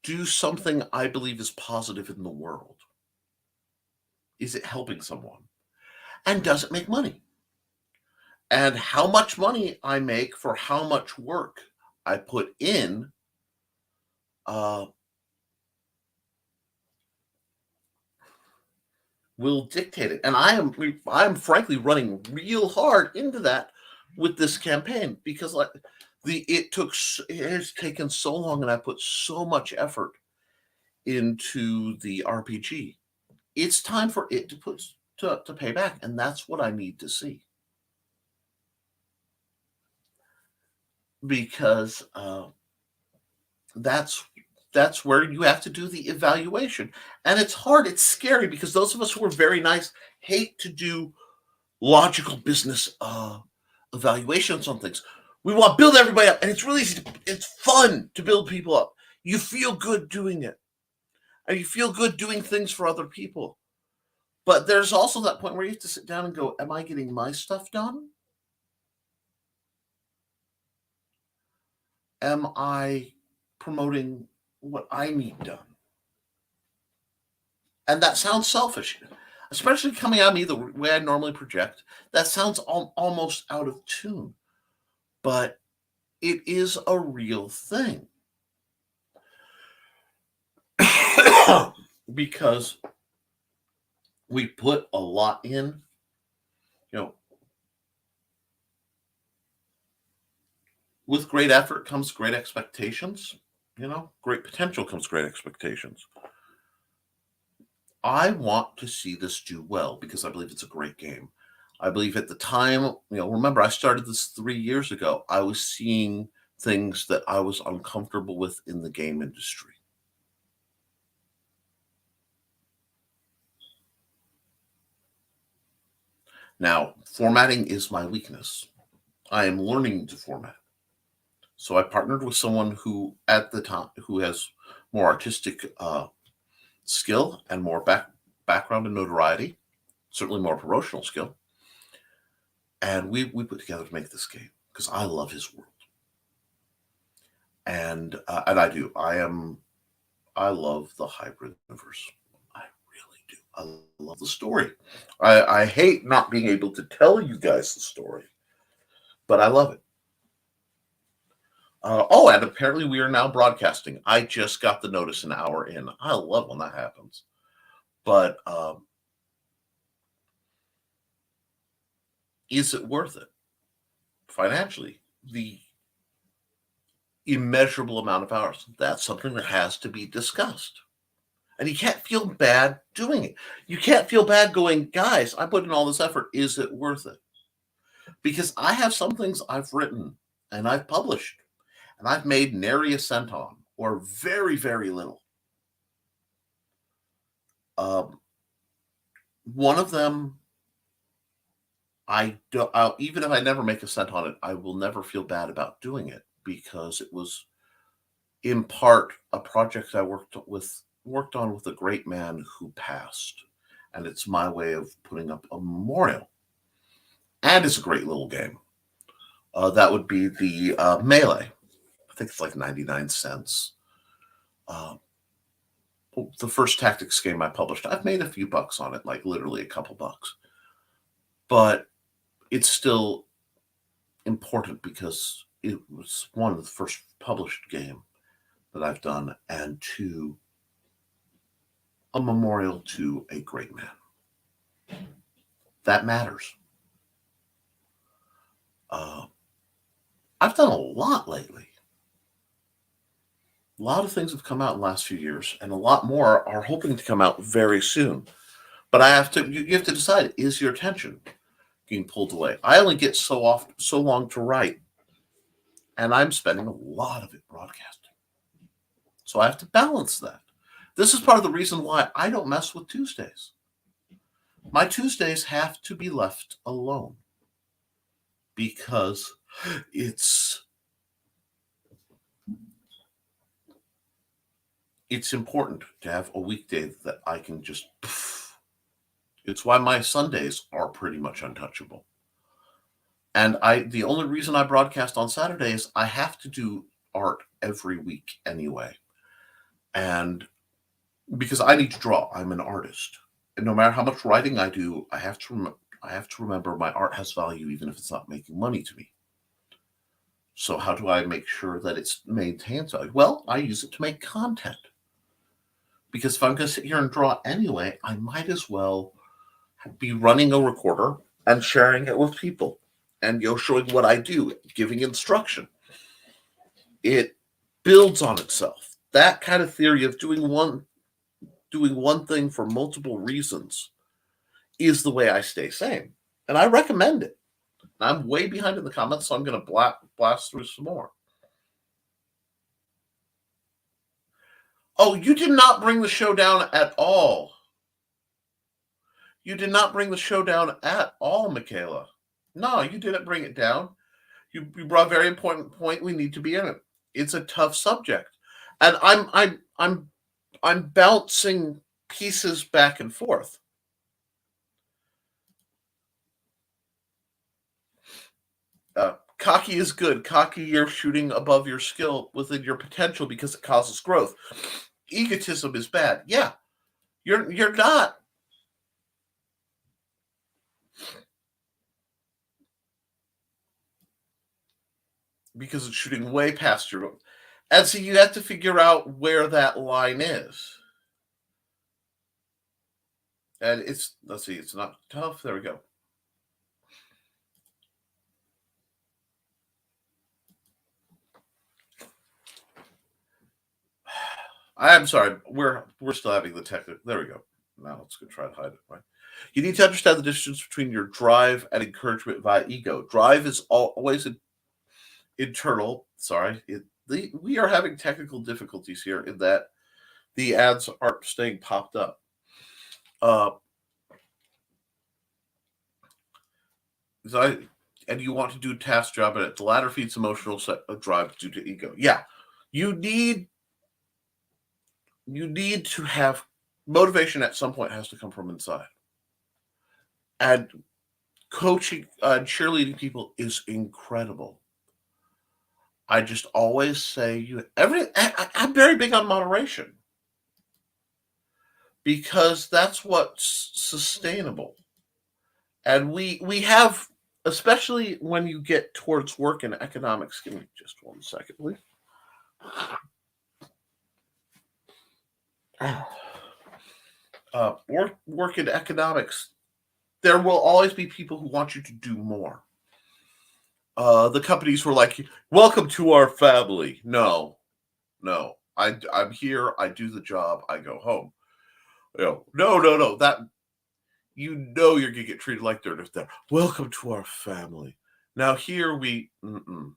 do something I believe is positive in the world? Is it helping someone? And does it make money? And how much money I make for how much work I put in will dictate it. And I'm frankly running real hard into that with this campaign because it has taken so long and I put so much effort into the RPG. It's time for it to pay back, and that's what I need to see. Because that's where you have to do the evaluation. And it's hard, it's scary, because those of us who are very nice hate to do logical business evaluations on things. We want to build everybody up, and it's really easy. It's fun to build people up. You feel good doing it, and you feel good doing things for other people. But there's also that point where you have to sit down and go, am I getting my stuff done? Am I promoting what I need done? And that sounds selfish, especially coming at me the way I normally project. That sounds almost out of tune, but it is a real thing. Because we put a lot in, with great effort comes great expectations. Great potential comes great expectations. I want to see this do well because I believe it's a great game. I believe at the time, remember I started this 3 years ago. I was seeing things that I was uncomfortable with in the game industry. Now, formatting is my weakness. I am learning to format. So I partnered with someone who, at the time, who has more artistic skill and more background and notoriety, certainly more promotional skill. And we put together to make this game because I love his world. And I do. I love the hybrid universe. I really do. I love the story. I hate not being able to tell you guys the story, but I love it. And apparently we are now broadcasting. I just got the notice an hour in. I love when that happens. But is it worth it? Financially, the immeasurable amount of hours, that's something that has to be discussed. And you can't feel bad doing it. You can't feel bad going, guys, I put in all this effort. Is it worth it? Because I have some things I've written and I've published and I've made nary a cent on, or very, very little. One of them, even if I never make a cent on it, I will never feel bad about doing it because it was in part a project I worked on with a great man who passed. And it's my way of putting up a memorial. And it's a great little game. That would be the Melee. I think it's like 99 cents. The first tactics game I published, I've made a few bucks on it, like literally a couple bucks. But it's still important because it was one of the first published game that I've done, and two, a memorial to a great man. That matters. I've done a lot lately. A lot of things have come out in the last few years, and a lot more are hoping to come out very soon. But you have to decide, is your attention being pulled away? I only get so long to write, and I'm spending a lot of it broadcasting. So I have to balance that. This is part of the reason why I don't mess with Tuesdays. My Tuesdays have to be left alone because it's important to have a weekday that I can just... It's why my Sundays are pretty much untouchable. And the only reason I broadcast on Saturdays, I have to do art every week anyway. And because I need to draw, I'm an artist. And no matter how much writing I do, I have to remember my art has value even if it's not making money to me. So how do I make sure that it's maintains value? Well, I use it to make content. Because if I'm going to sit here and draw anyway, I might as well be running a recorder and sharing it with people and showing what I do, giving instruction. It builds on itself. That kind of theory of doing one thing for multiple reasons is the way I stay sane. And I recommend it. I'm way behind in the comments, so I'm going to blast through some more. Oh, you did not bring the show down at all. You did not bring the show down at all, Michaela. No, you didn't bring it down. You brought a very important point. We need to be in it. It's a tough subject, and I'm bouncing pieces back and forth. Cocky is good. Cocky, you're shooting above your skill within your potential because it causes growth. Egotism is bad. Yeah, you're not. Because it's shooting way past your. And so you have to figure out where that line is. And let's see, it's not tough. There we go. I'm sorry, we're still having the technical. There we go. Now let's go try to hide it. Right. You need to understand the distance between your drive and encouragement via ego. Drive is always internal. Sorry, we are having technical difficulties here in that the ads aren't staying popped up. And you want to do a task job, and the latter feeds emotional drive due to ego. Yeah, you need to have motivation at some point. Has to come from inside. And coaching and cheerleading people is incredible. I just always say I'm very big on moderation because that's what's sustainable. And we have, especially when you get towards work in economics. Give me just 1 second, please. Work in economics, there will always be people who want you to do more. The companies were like, welcome to our family. No, I'm here, I do the job, I go home. No, that, you're gonna get treated like they're there. Welcome to our family. Now here no.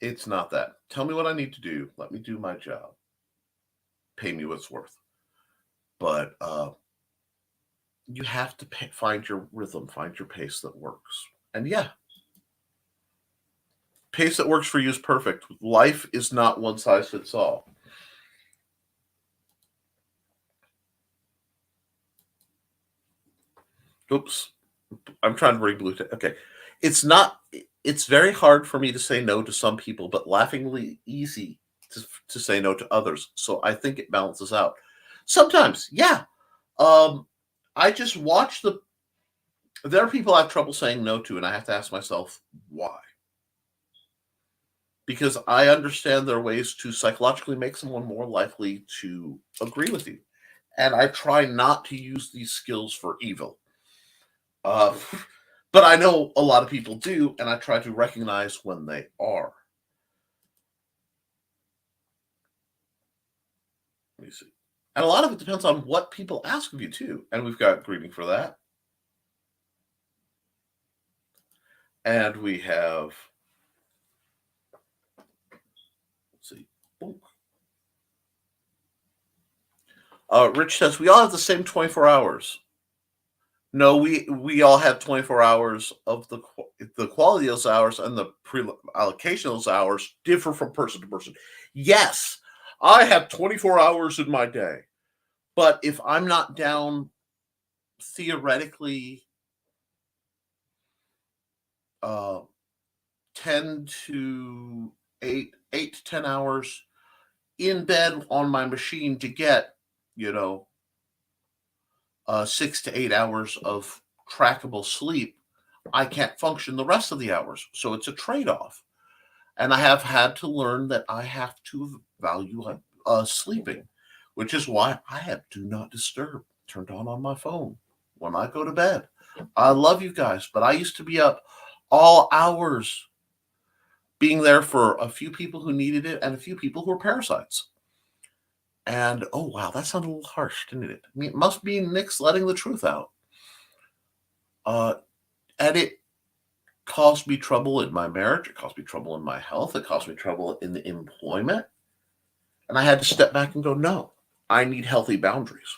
It's not that. Tell me what I need to do. Let me do my job. Pay me what it's worth. But you have to find your rhythm, find your pace that works. And yeah, pace that works for you is perfect. Life is not one size fits all. Oops. I'm trying to bring Bluetooth. Okay. It's very hard for me to say no to some people, but laughingly easy to say no to others. So I think it balances out. Sometimes, yeah. I just watch there are people I have trouble saying no to, and I have to ask myself why. Because I understand there are ways to psychologically make someone more likely to agree with you. And I try not to use these skills for evil. But I know a lot of people do, and I try to recognize when they are. Let me see. And a lot of it depends on what people ask of you, too. And we've got greeting for that. And we have, let's see. Rich says, we all have the same 24 hours. No, we all have 24 hours of the quality of those hours, and the pre-allocation of those hours differ from person to person. Yes, I have 24 hours in my day. But if I'm not down theoretically 10 to 8 to 10 hours in bed on my machine to get, 6 to 8 hours of trackable sleep, I can't function the rest of the hours. So it's a trade-off. And I have had to learn that I have to value sleeping, which is why I have Do Not Disturb turned on my phone when I go to bed. I love you guys, but I used to be up all hours being there for a few people who needed it and a few people who were parasites. And, oh, wow, that sounded a little harsh, didn't it? I mean, it must be Nick's letting the truth out. And it caused me trouble in my marriage. It caused me trouble in my health. It caused me trouble in the employment. And I had to step back and go, no, I need healthy boundaries.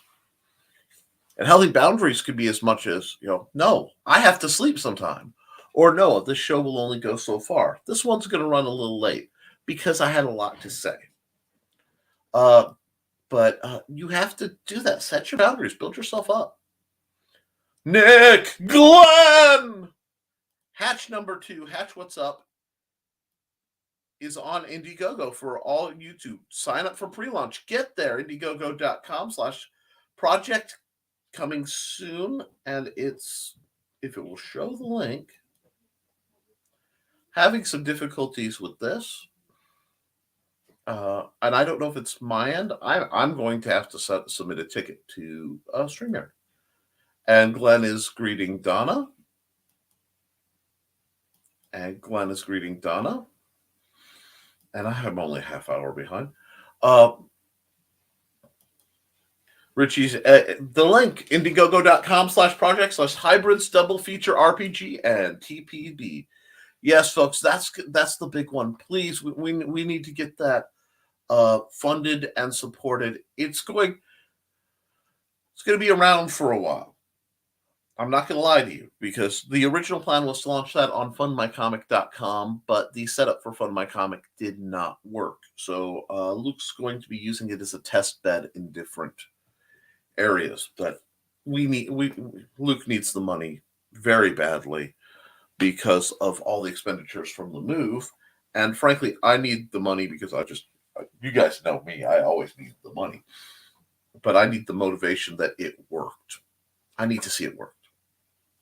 And healthy boundaries could be as much as, no, I have to sleep sometime. Or no, this show will only go so far. This one's going to run a little late because I had a lot to say. But you have to do that. Set your boundaries. Build yourself up. Nick Glenn! Hatch number 2, Hatch What's Up, is on Indiegogo for all YouTube. Sign up for pre-launch. Get there, Indiegogo.com/project. Coming soon, and if it will show the link, having some difficulties with this. And I don't know if it's my end. I'm going to have to submit a ticket to StreamYard. And Glenn is greeting Donna. And I'm only a half hour behind. Richie's the link, Indiegogo.com/project/hybrids double feature RPG and TPB. Yes, folks, that's the big one. Please, we need to get that funded and supported. It's going to be around for a while. I'm not going to lie to you, because the original plan was to launch that on fundmycomic.com, but the setup for Fund My Comic did not work. So Luke's going to be using it as a test bed in different areas. But Luke needs the money very badly because of all the expenditures from the move. And frankly, I need the money because you guys know me, I always need the money. But I need the motivation that it worked. I need to see it work.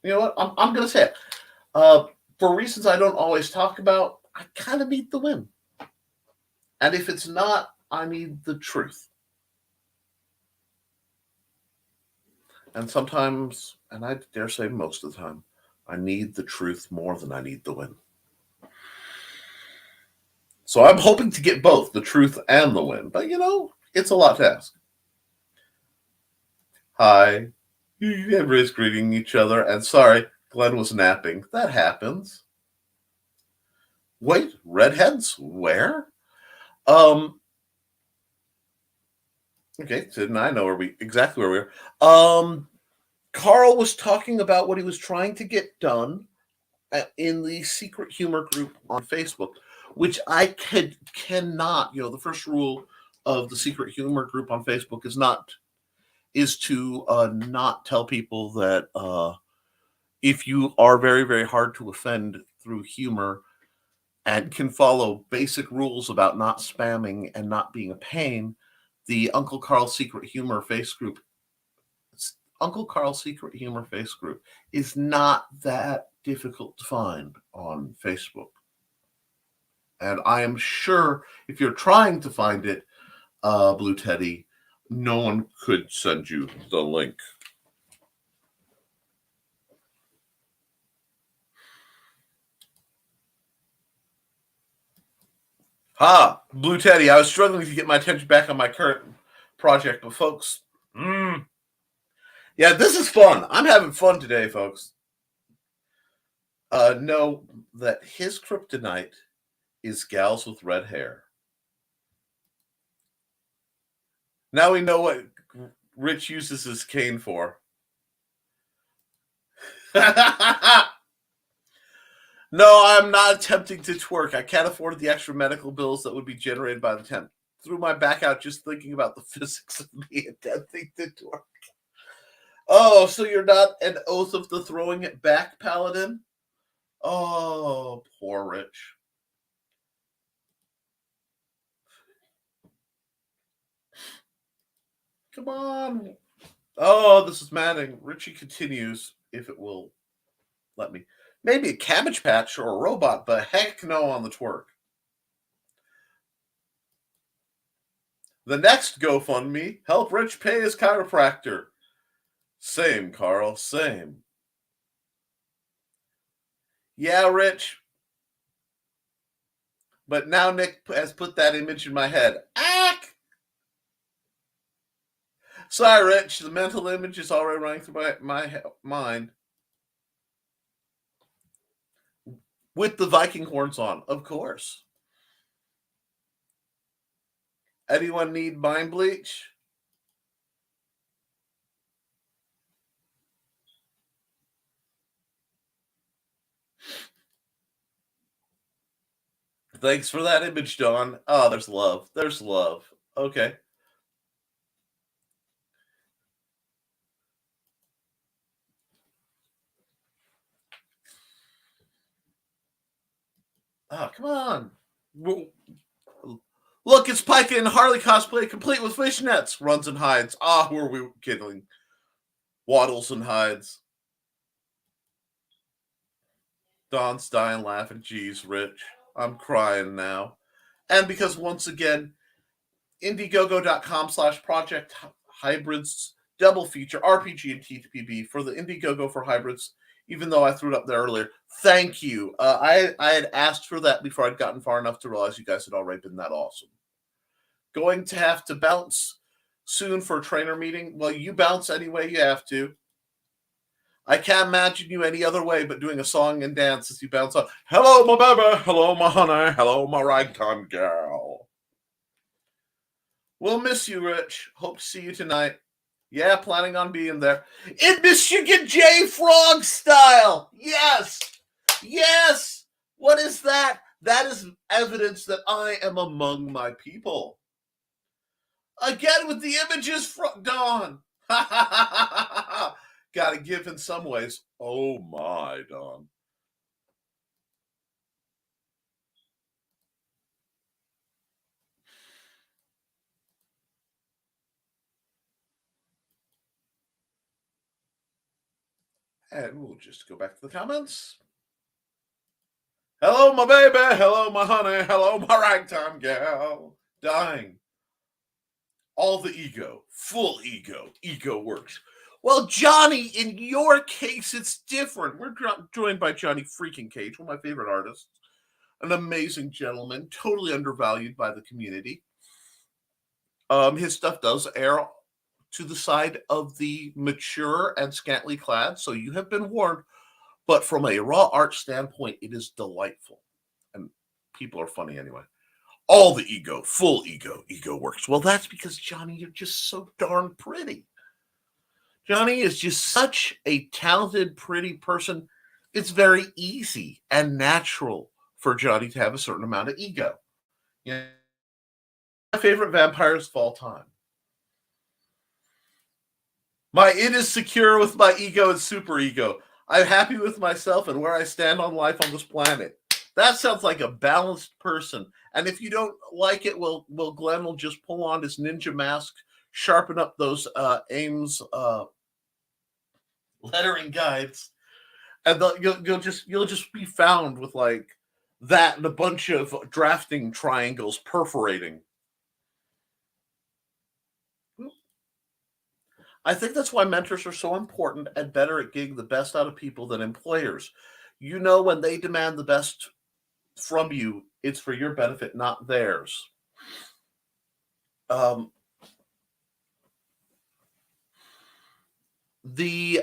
You know what? I'm going to say it. For reasons I don't always talk about, I kind of need the win. And if it's not, I need the truth. And sometimes, and I dare say most of the time, I need the truth more than I need the win. So I'm hoping to get both, the truth and the win. But, it's a lot to ask. Hi. Everybody's greeting each other. And sorry, Glenn was napping. That happens. Wait, redheads? Where? Okay, didn't I know exactly where we are? Carl was talking about what he was trying to get done in the secret humor group on Facebook, which I cannot, the first rule of the secret humor group on Facebook is to not tell people that if you are very, very hard to offend through humor and can follow basic rules about not spamming and not being a pain, the Uncle Carl's Secret Humor Face Group is not that difficult to find on Facebook. And I am sure if you're trying to find it, Blue Teddy, no one could send you the link. Blue Teddy, I was struggling to get my attention back on my current project, but folks, yeah, this is fun. I'm having fun today, folks. Know that his kryptonite is gals with red hair. Now we know what Rich uses his cane for. No, I'm not attempting to twerk. I can't afford the extra medical bills that would be generated by the attempt. Threw my back out just thinking about the physics of me attempting to twerk. Oh, so you're not an Oath of the Throwing It Back paladin? Oh, poor Rich. Come on. Oh, this is maddening. Richie continues, if it will let me. Maybe a Cabbage Patch or a robot, but heck no on the twerk. The next GoFundMe, help Rich pay his chiropractor. Same, Carl, same. Yeah, Rich. But now Nick has put that image in my head. Ack! Sorry, Rich. The mental image is already running through my mind. With the Viking horns on, of course. Anyone need mind bleach? Thanks for that image, Dawn. Oh, there's love. There's love. Okay. Oh, come on. Look, it's Pika in Harley cosplay, complete with fishnets. Runs and hides. Ah, who are we kidding? Waddles and hides. Dawn's dying laughing. Geez, Rich. I'm crying now. And because once again, Indiegogo.com/Project Hybrids double feature RPG and TPB for the Indiegogo for Hybrids. Even though I threw it up there earlier, thank you. I had asked for that before I'd gotten far enough to realize you guys had already been that awesome. Going to have to bounce soon for a trainer meeting. Well, you bounce anyway you have to. I can't imagine you any other way but doing a song and dance as you bounce on. Hello, my baby. Hello, my honey. Hello, my ragtime girl. We'll miss you, Rich. Hope to see you tonight. Yeah, planning on being there. In Michigan J Frog style. Yes. Yes. What is that? That is evidence that I am among my people. Again with the images from Dawn. Gotta give in some ways. Oh my, Dawn. And we'll just go back to the comments. Hello, my baby. Hello, my honey. Hello, my ragtime gal. Dying. All the ego. Full ego. Ego works. Well, Johnny, in your case, it's different. We're joined by Johnny freaking Cage, one of my favorite artists. An amazing gentleman, totally undervalued by the community. His stuff does air to the side of the mature and scantily clad, so you have been warned. But from a raw art standpoint, it is delightful. And people are funny anyway. All the ego, full ego, ego works. Well, that's because, Johnny, you're just so darn pretty. Johnny is just such a talented, pretty person. It's very easy and natural for Johnny to have a certain amount of ego. You know, my favorite vampires of all time. My it is secure with my ego and super ego. I'm happy with myself and where I stand on life on this planet. That sounds like a balanced person. And if you don't like it, well, Glenn will just pull on his ninja mask, sharpen up those Ames lettering guides, and you'll just be found with like that and a bunch of drafting triangles perforating. I think that's why mentors are so important and better at getting the best out of people than employers. You know, when they demand the best from you, it's for your benefit, not theirs. The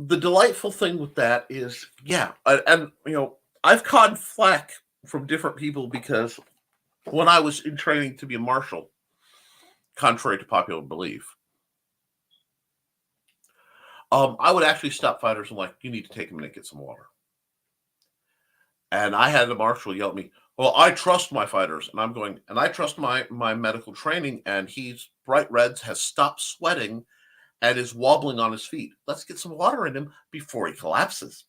delightful thing with that is, yeah, and you know, I've caught flack from different people because when I was in training to be a marshal, contrary to popular belief, I would actually stop fighters and like, you need to take a minute and get some water. And I had a marshal yell at me, well, I trust my fighters. And I'm going, and I trust my medical training, and he's bright reds, has stopped sweating, and is wobbling on his feet. Let's get some water in him before he collapses.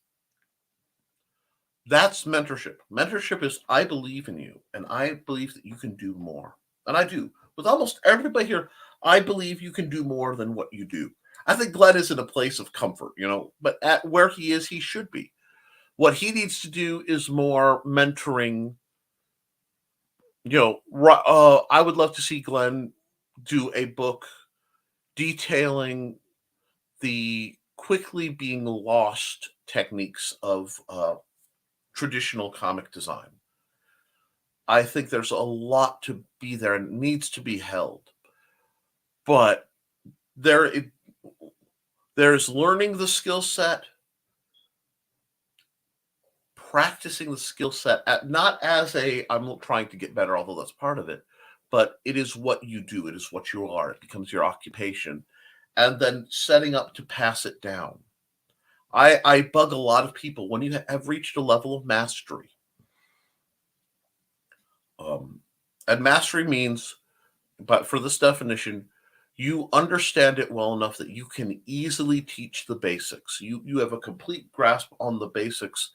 That's mentorship. Mentorship is, I believe in you, and I believe that you can do more. And I do. With almost everybody here, I believe you can do more than what you do. I think Glenn is in a place of comfort, you know, but at where he is, he should be. What he needs to do is more mentoring I would love to see Glenn do a book detailing the quickly being lost techniques of traditional comic design. I think there's a lot to be there and needs to be held. But there's learning the skill set, practicing the skill set, not as I'm trying to get better, although that's part of it, but it is what you do. It is what you are. It becomes your occupation. And then setting up to pass it down. I bug a lot of people when you have reached a level of mastery. And mastery means, but for this definition, you understand it well enough that you can easily teach the basics. You have a complete grasp on the basics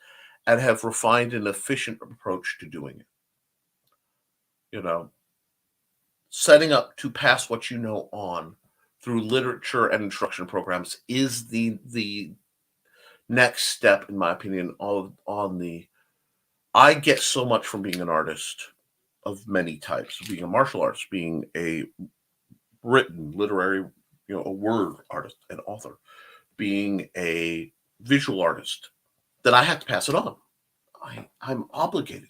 and have refined an efficient approach to doing it. Setting up to pass what you know on through literature and instruction programs is the next step, in my opinion, I get so much from being an artist of many types, being a martial artist, being a written literary, a word artist, an author, being a visual artist, that I have to pass it on. I'm obligated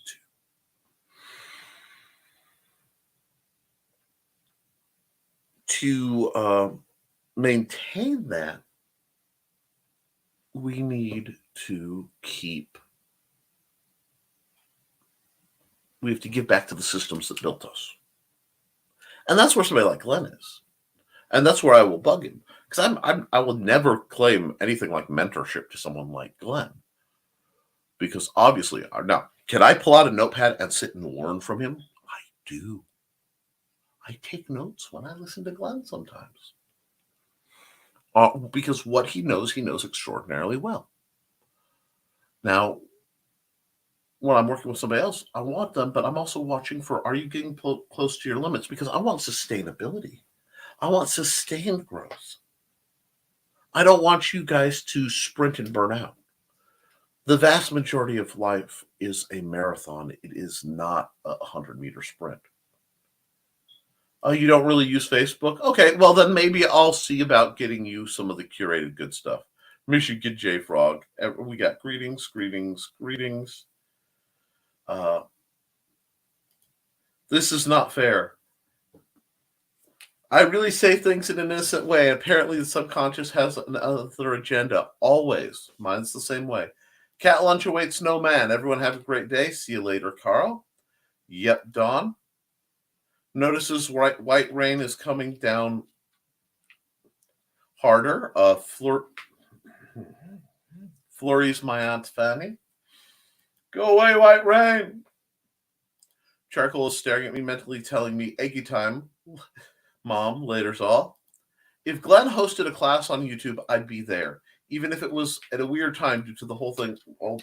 to maintain that. We need to we have to give back to the systems that built us. And that's where somebody like Glenn is. And that's where I will bug him. Because I will never claim anything like mentorship to someone like Glenn. Because obviously, now, can I pull out a notepad and sit and learn from him? I do. I take notes when I listen to Glenn sometimes. Because what he knows extraordinarily well. Now, when I'm working with somebody else, I want them, but I'm also watching for, are you getting close to your limits? Because I want sustainability. I want sustained growth. I don't want you guys to sprint and burn out. The vast majority of life is a marathon. It is not a 100-meter sprint. Oh, you don't really use Facebook? Okay, well, then maybe I'll see about getting you some of the curated good stuff. Michigan J Frog. We got greetings. This is not fair. I really say things in an innocent way. Apparently, the subconscious has another agenda. Always. Mine's the same way. Cat lunch awaits no man. Everyone have a great day. See you later, Carl. Yep, Dawn. Notices white rain is coming down harder. Flurries my Aunt Fanny. Go away, white rain. Charcoal is staring at me mentally, telling me, eggy time. Mom, later's all. If Glenn hosted a class on YouTube, I'd be there. Even if it was at a weird time due to the whole thing. Well,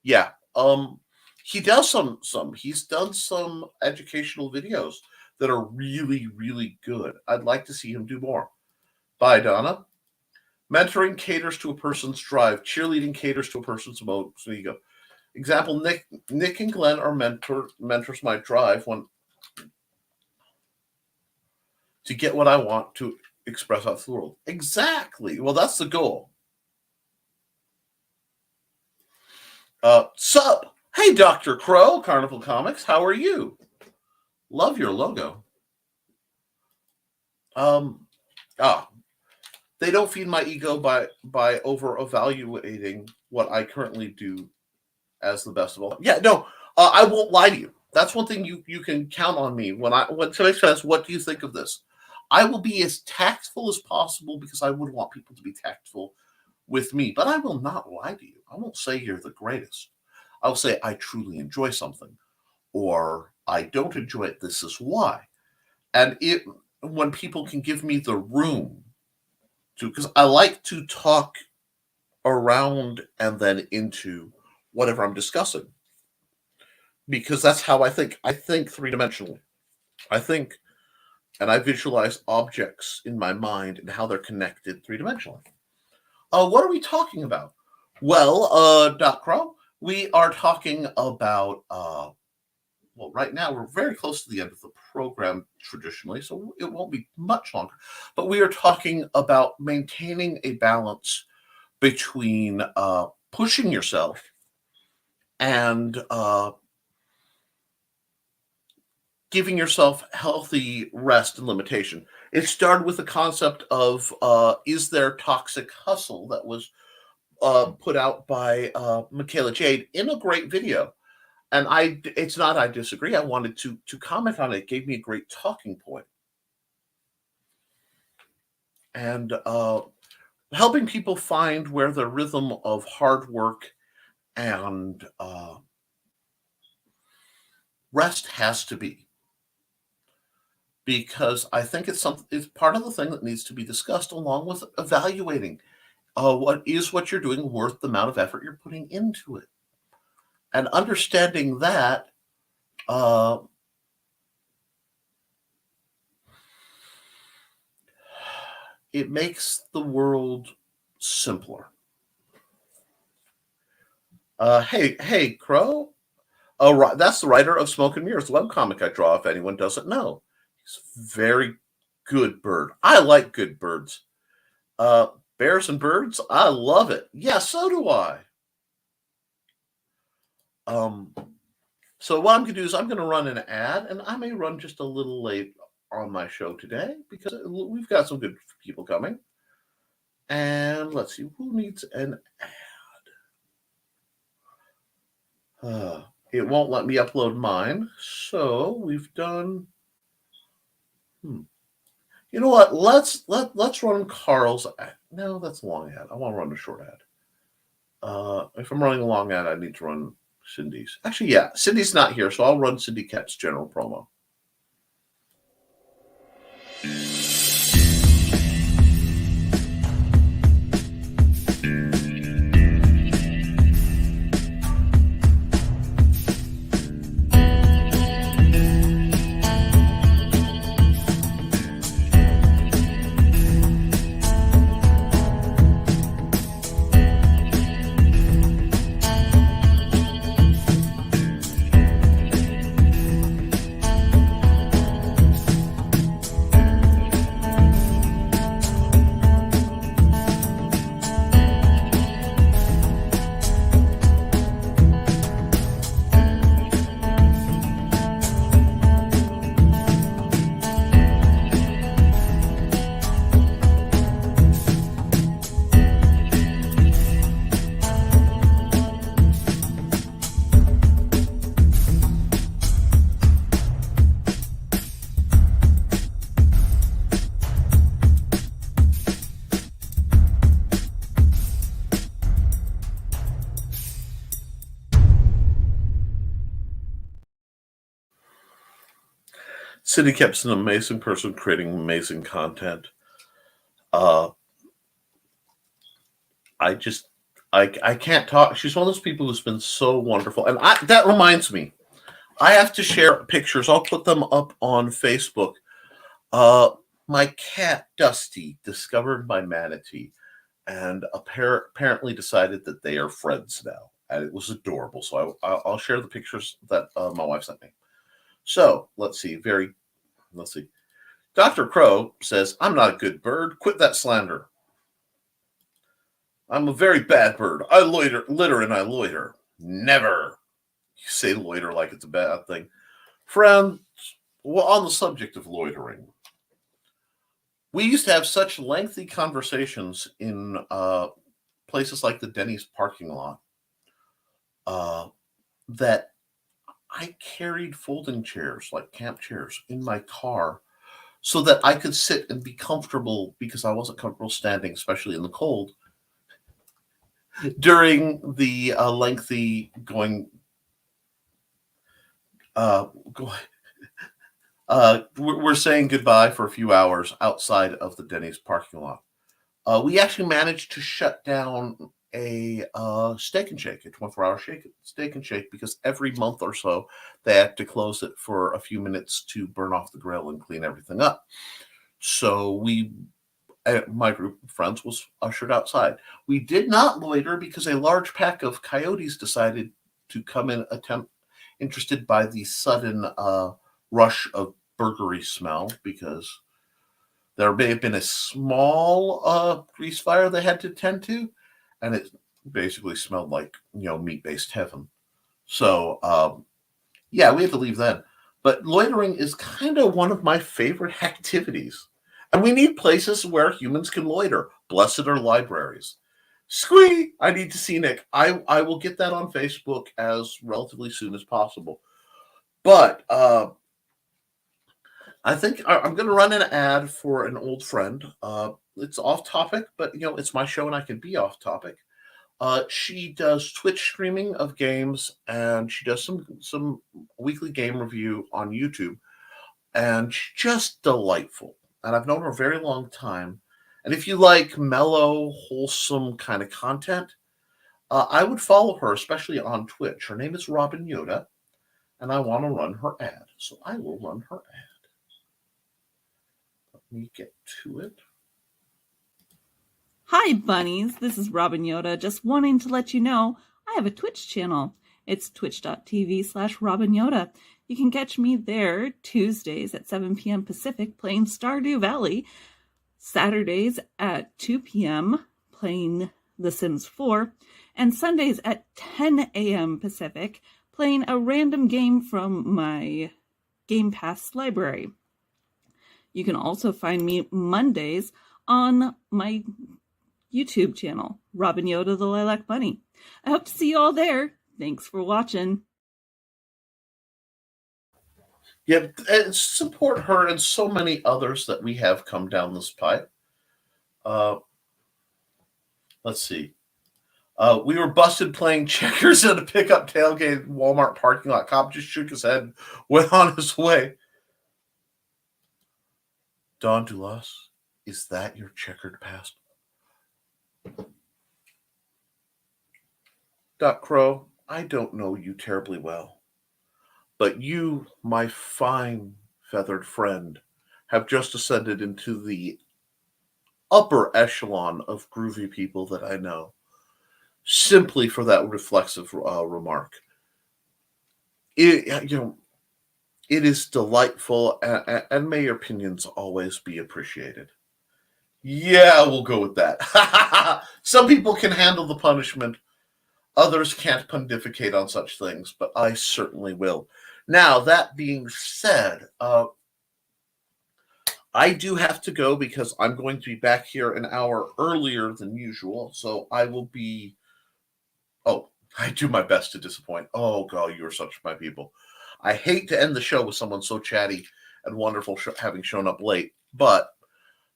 yeah. He does some. He's done some educational videos that are really, really good. I'd like to see him do more. Bye, Donna. Mentoring caters to a person's drive. Cheerleading caters to a person's ego. So you go. Example, Nick and Glenn are mentors my drive to get what I want to express out to the world. Exactly. Well, that's the goal. Sup? Hey, Dr. Crow, Carnival Comics. How are you? Love your logo. They don't feed my ego by over evaluating what I currently do as the best of all. Yeah, no, I won't lie to you. That's one thing you can count on me when somebody says, "What do you think of this?" I will be as tactful as possible because I would want people to be tactful with me. But I will not lie to you. I won't say you're the greatest. I'll say I truly enjoy something, or I don't enjoy it. This is why. And when people can give me the room to, because I like to talk around and then into whatever I'm discussing, because that's how I think. I think three-dimensionally. I think, and I visualize objects in my mind and how they're connected three-dimensionally. What are we talking about? Well, Doc Crow, we are talking about well, right now we're very close to the end of the program traditionally, so it won't be much longer. But we are talking about maintaining a balance between pushing yourself and giving yourself healthy rest and limitation. It started with the concept of is there toxic hustle that was put out by Michaela Jade in a great video. And it's not I disagree. I wanted to comment on it. It gave me a great talking point. And helping people find where the rhythm of hard work and rest has to be. Because I think it's part of the thing that needs to be discussed, along with evaluating what you're doing worth the amount of effort you're putting into it. And understanding that it makes the world simpler. Hey, Crow. Oh, right. That's the writer of Smoke and Mirrors, the webcomic I draw, if anyone doesn't know. He's a very good bird. I like good birds. Bears and birds, I love it. Yeah, so do I. So what I'm going to do is I'm going to run an ad, and I may run just a little late on my show today because we've got some good people coming. And let's see, who needs an ad? It won't let me upload mine, so we've done. You know what? Let's run Carl's ad. No, that's a long ad. I want to run a short ad. If I'm running a long ad, I need to run Cindy's. Actually, yeah, Cindy's not here, so I'll run Cindy Kett's general promo. Cindy Kepp's an amazing person creating amazing content. I can't talk. She's one of those people who's been so wonderful. And that reminds me, I have to share pictures. I'll put them up on Facebook. My cat, Dusty, discovered my manatee and apparently decided that they are friends now. And it was adorable. So I'll share the pictures that my wife sent me. So let's see. Dr. Crow says, I'm not a good bird. Quit that slander. I'm a very bad bird. I litter and I loiter. Never. You say loiter like it's a bad thing. Friends, well, on the subject of loitering, we used to have such lengthy conversations in places like the Denny's parking lot that I carried folding chairs, like camp chairs, in my car so that I could sit and be comfortable because I wasn't comfortable standing, especially in the cold, during the lengthy going. We're saying goodbye for a few hours outside of the Denny's parking lot. We actually managed to shut down a Steak and Shake, a 24-hour Steak and Shake, because every month or so they had to close it for a few minutes to burn off the grill and clean everything up. So my group of friends was ushered outside. We did not loiter because a large pack of coyotes decided to come in interested by the sudden rush of burgery smell, because there may have been a small grease fire they had to tend to, and it basically smelled like, meat-based heaven. So, yeah, we had to leave then. But loitering is kind of one of my favorite activities. And we need places where humans can loiter. Blessed are libraries. Squee! I need to see Nick. I will get that on Facebook as relatively soon as possible. But I think I'm going to run an ad for an old friend. It's off topic, but it's my show and I can be off topic. She does Twitch streaming of games, and she does some weekly game review on YouTube, and she's just delightful. And I've known her a very long time. And if you like mellow, wholesome kind of content, I would follow her, especially on Twitch. Her name is Robin Yoda, and I want to run her ad, so I will run her ad. Let me get to it. Hi, bunnies. This is Robin Yoda, just wanting to let you know I have a Twitch channel. It's twitch.tv/Robin Yoda. You can catch me there Tuesdays at 7 p.m. Pacific playing Stardew Valley, Saturdays at 2 p.m. playing The Sims 4, and Sundays at 10 a.m. Pacific playing a random game from my Game Pass library. You can also find me Mondays on my YouTube channel, Robin Yoda the Lilac Bunny. I hope to see you all there. Thanks for watching. Yeah, and support her and so many others that we have come down this pipe. Let's see. We were busted playing checkers at a pickup tailgate Walmart parking lot. Cop just shook his head and went on his way. Don Dulas, is that your checkered past? Duck Crow, I don't know you terribly well, but you, my fine feathered friend, have just ascended into the upper echelon of groovy people that I know, simply for that reflexive remark. It is delightful, and may your opinions always be appreciated. Yeah, we'll go with that. Some people can handle the punishment. Others can't pontificate on such things, but I certainly will. Now, that being said, I do have to go because I'm going to be back here an hour earlier than usual. So I will be... Oh, I do my best to disappoint. Oh, God, you are such my people. I hate to end the show with someone so chatty and wonderful having shown up late, but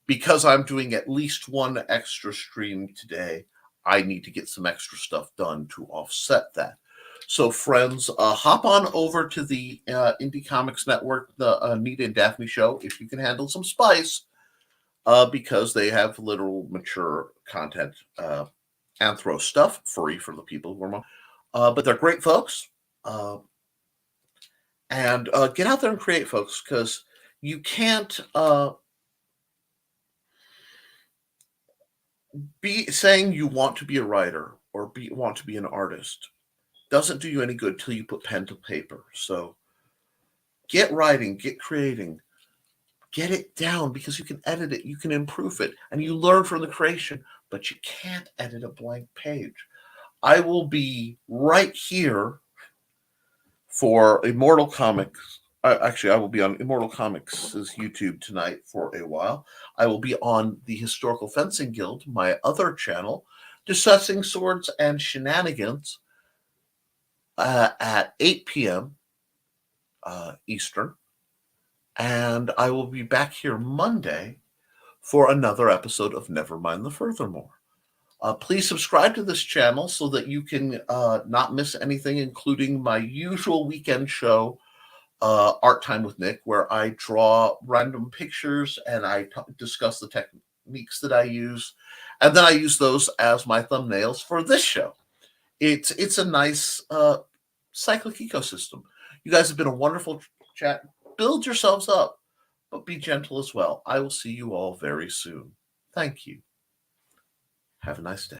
because I'm doing at least one extra stream today, I need to get some extra stuff done to offset that. So, friends, hop on over to the Indie Comics Network, the Anita and Daphne show, if you can handle some spice, because they have literal mature content, anthro stuff, free for the people who are but they're great folks. And get out there and create, folks, because you can't be saying you want to be a writer or want to be an artist. Doesn't do you any good till you put pen to paper. So get writing, get creating, get it down, because you can edit it, you can improve it, and you learn from the creation, but you can't edit a blank page. I will be right here for Immortal Comics. Actually, I will be on Immortal Comics' YouTube tonight for a while. I will be on the Historical Fencing Guild, my other channel, discussing swords and shenanigans at 8 p.m. Eastern. And I will be back here Monday for another episode of Nevermind the Furthermore. Please subscribe to this channel so that you can not miss anything, including my usual weekend show, Art Time with Nick, where I draw random pictures and I discuss the techniques that I use, and then I use those as my thumbnails for this show. It's a nice cyclic ecosystem. You guys have been a wonderful chat. Build yourselves up, but be gentle as well. I will see you all very soon. Thank you. Have a nice day.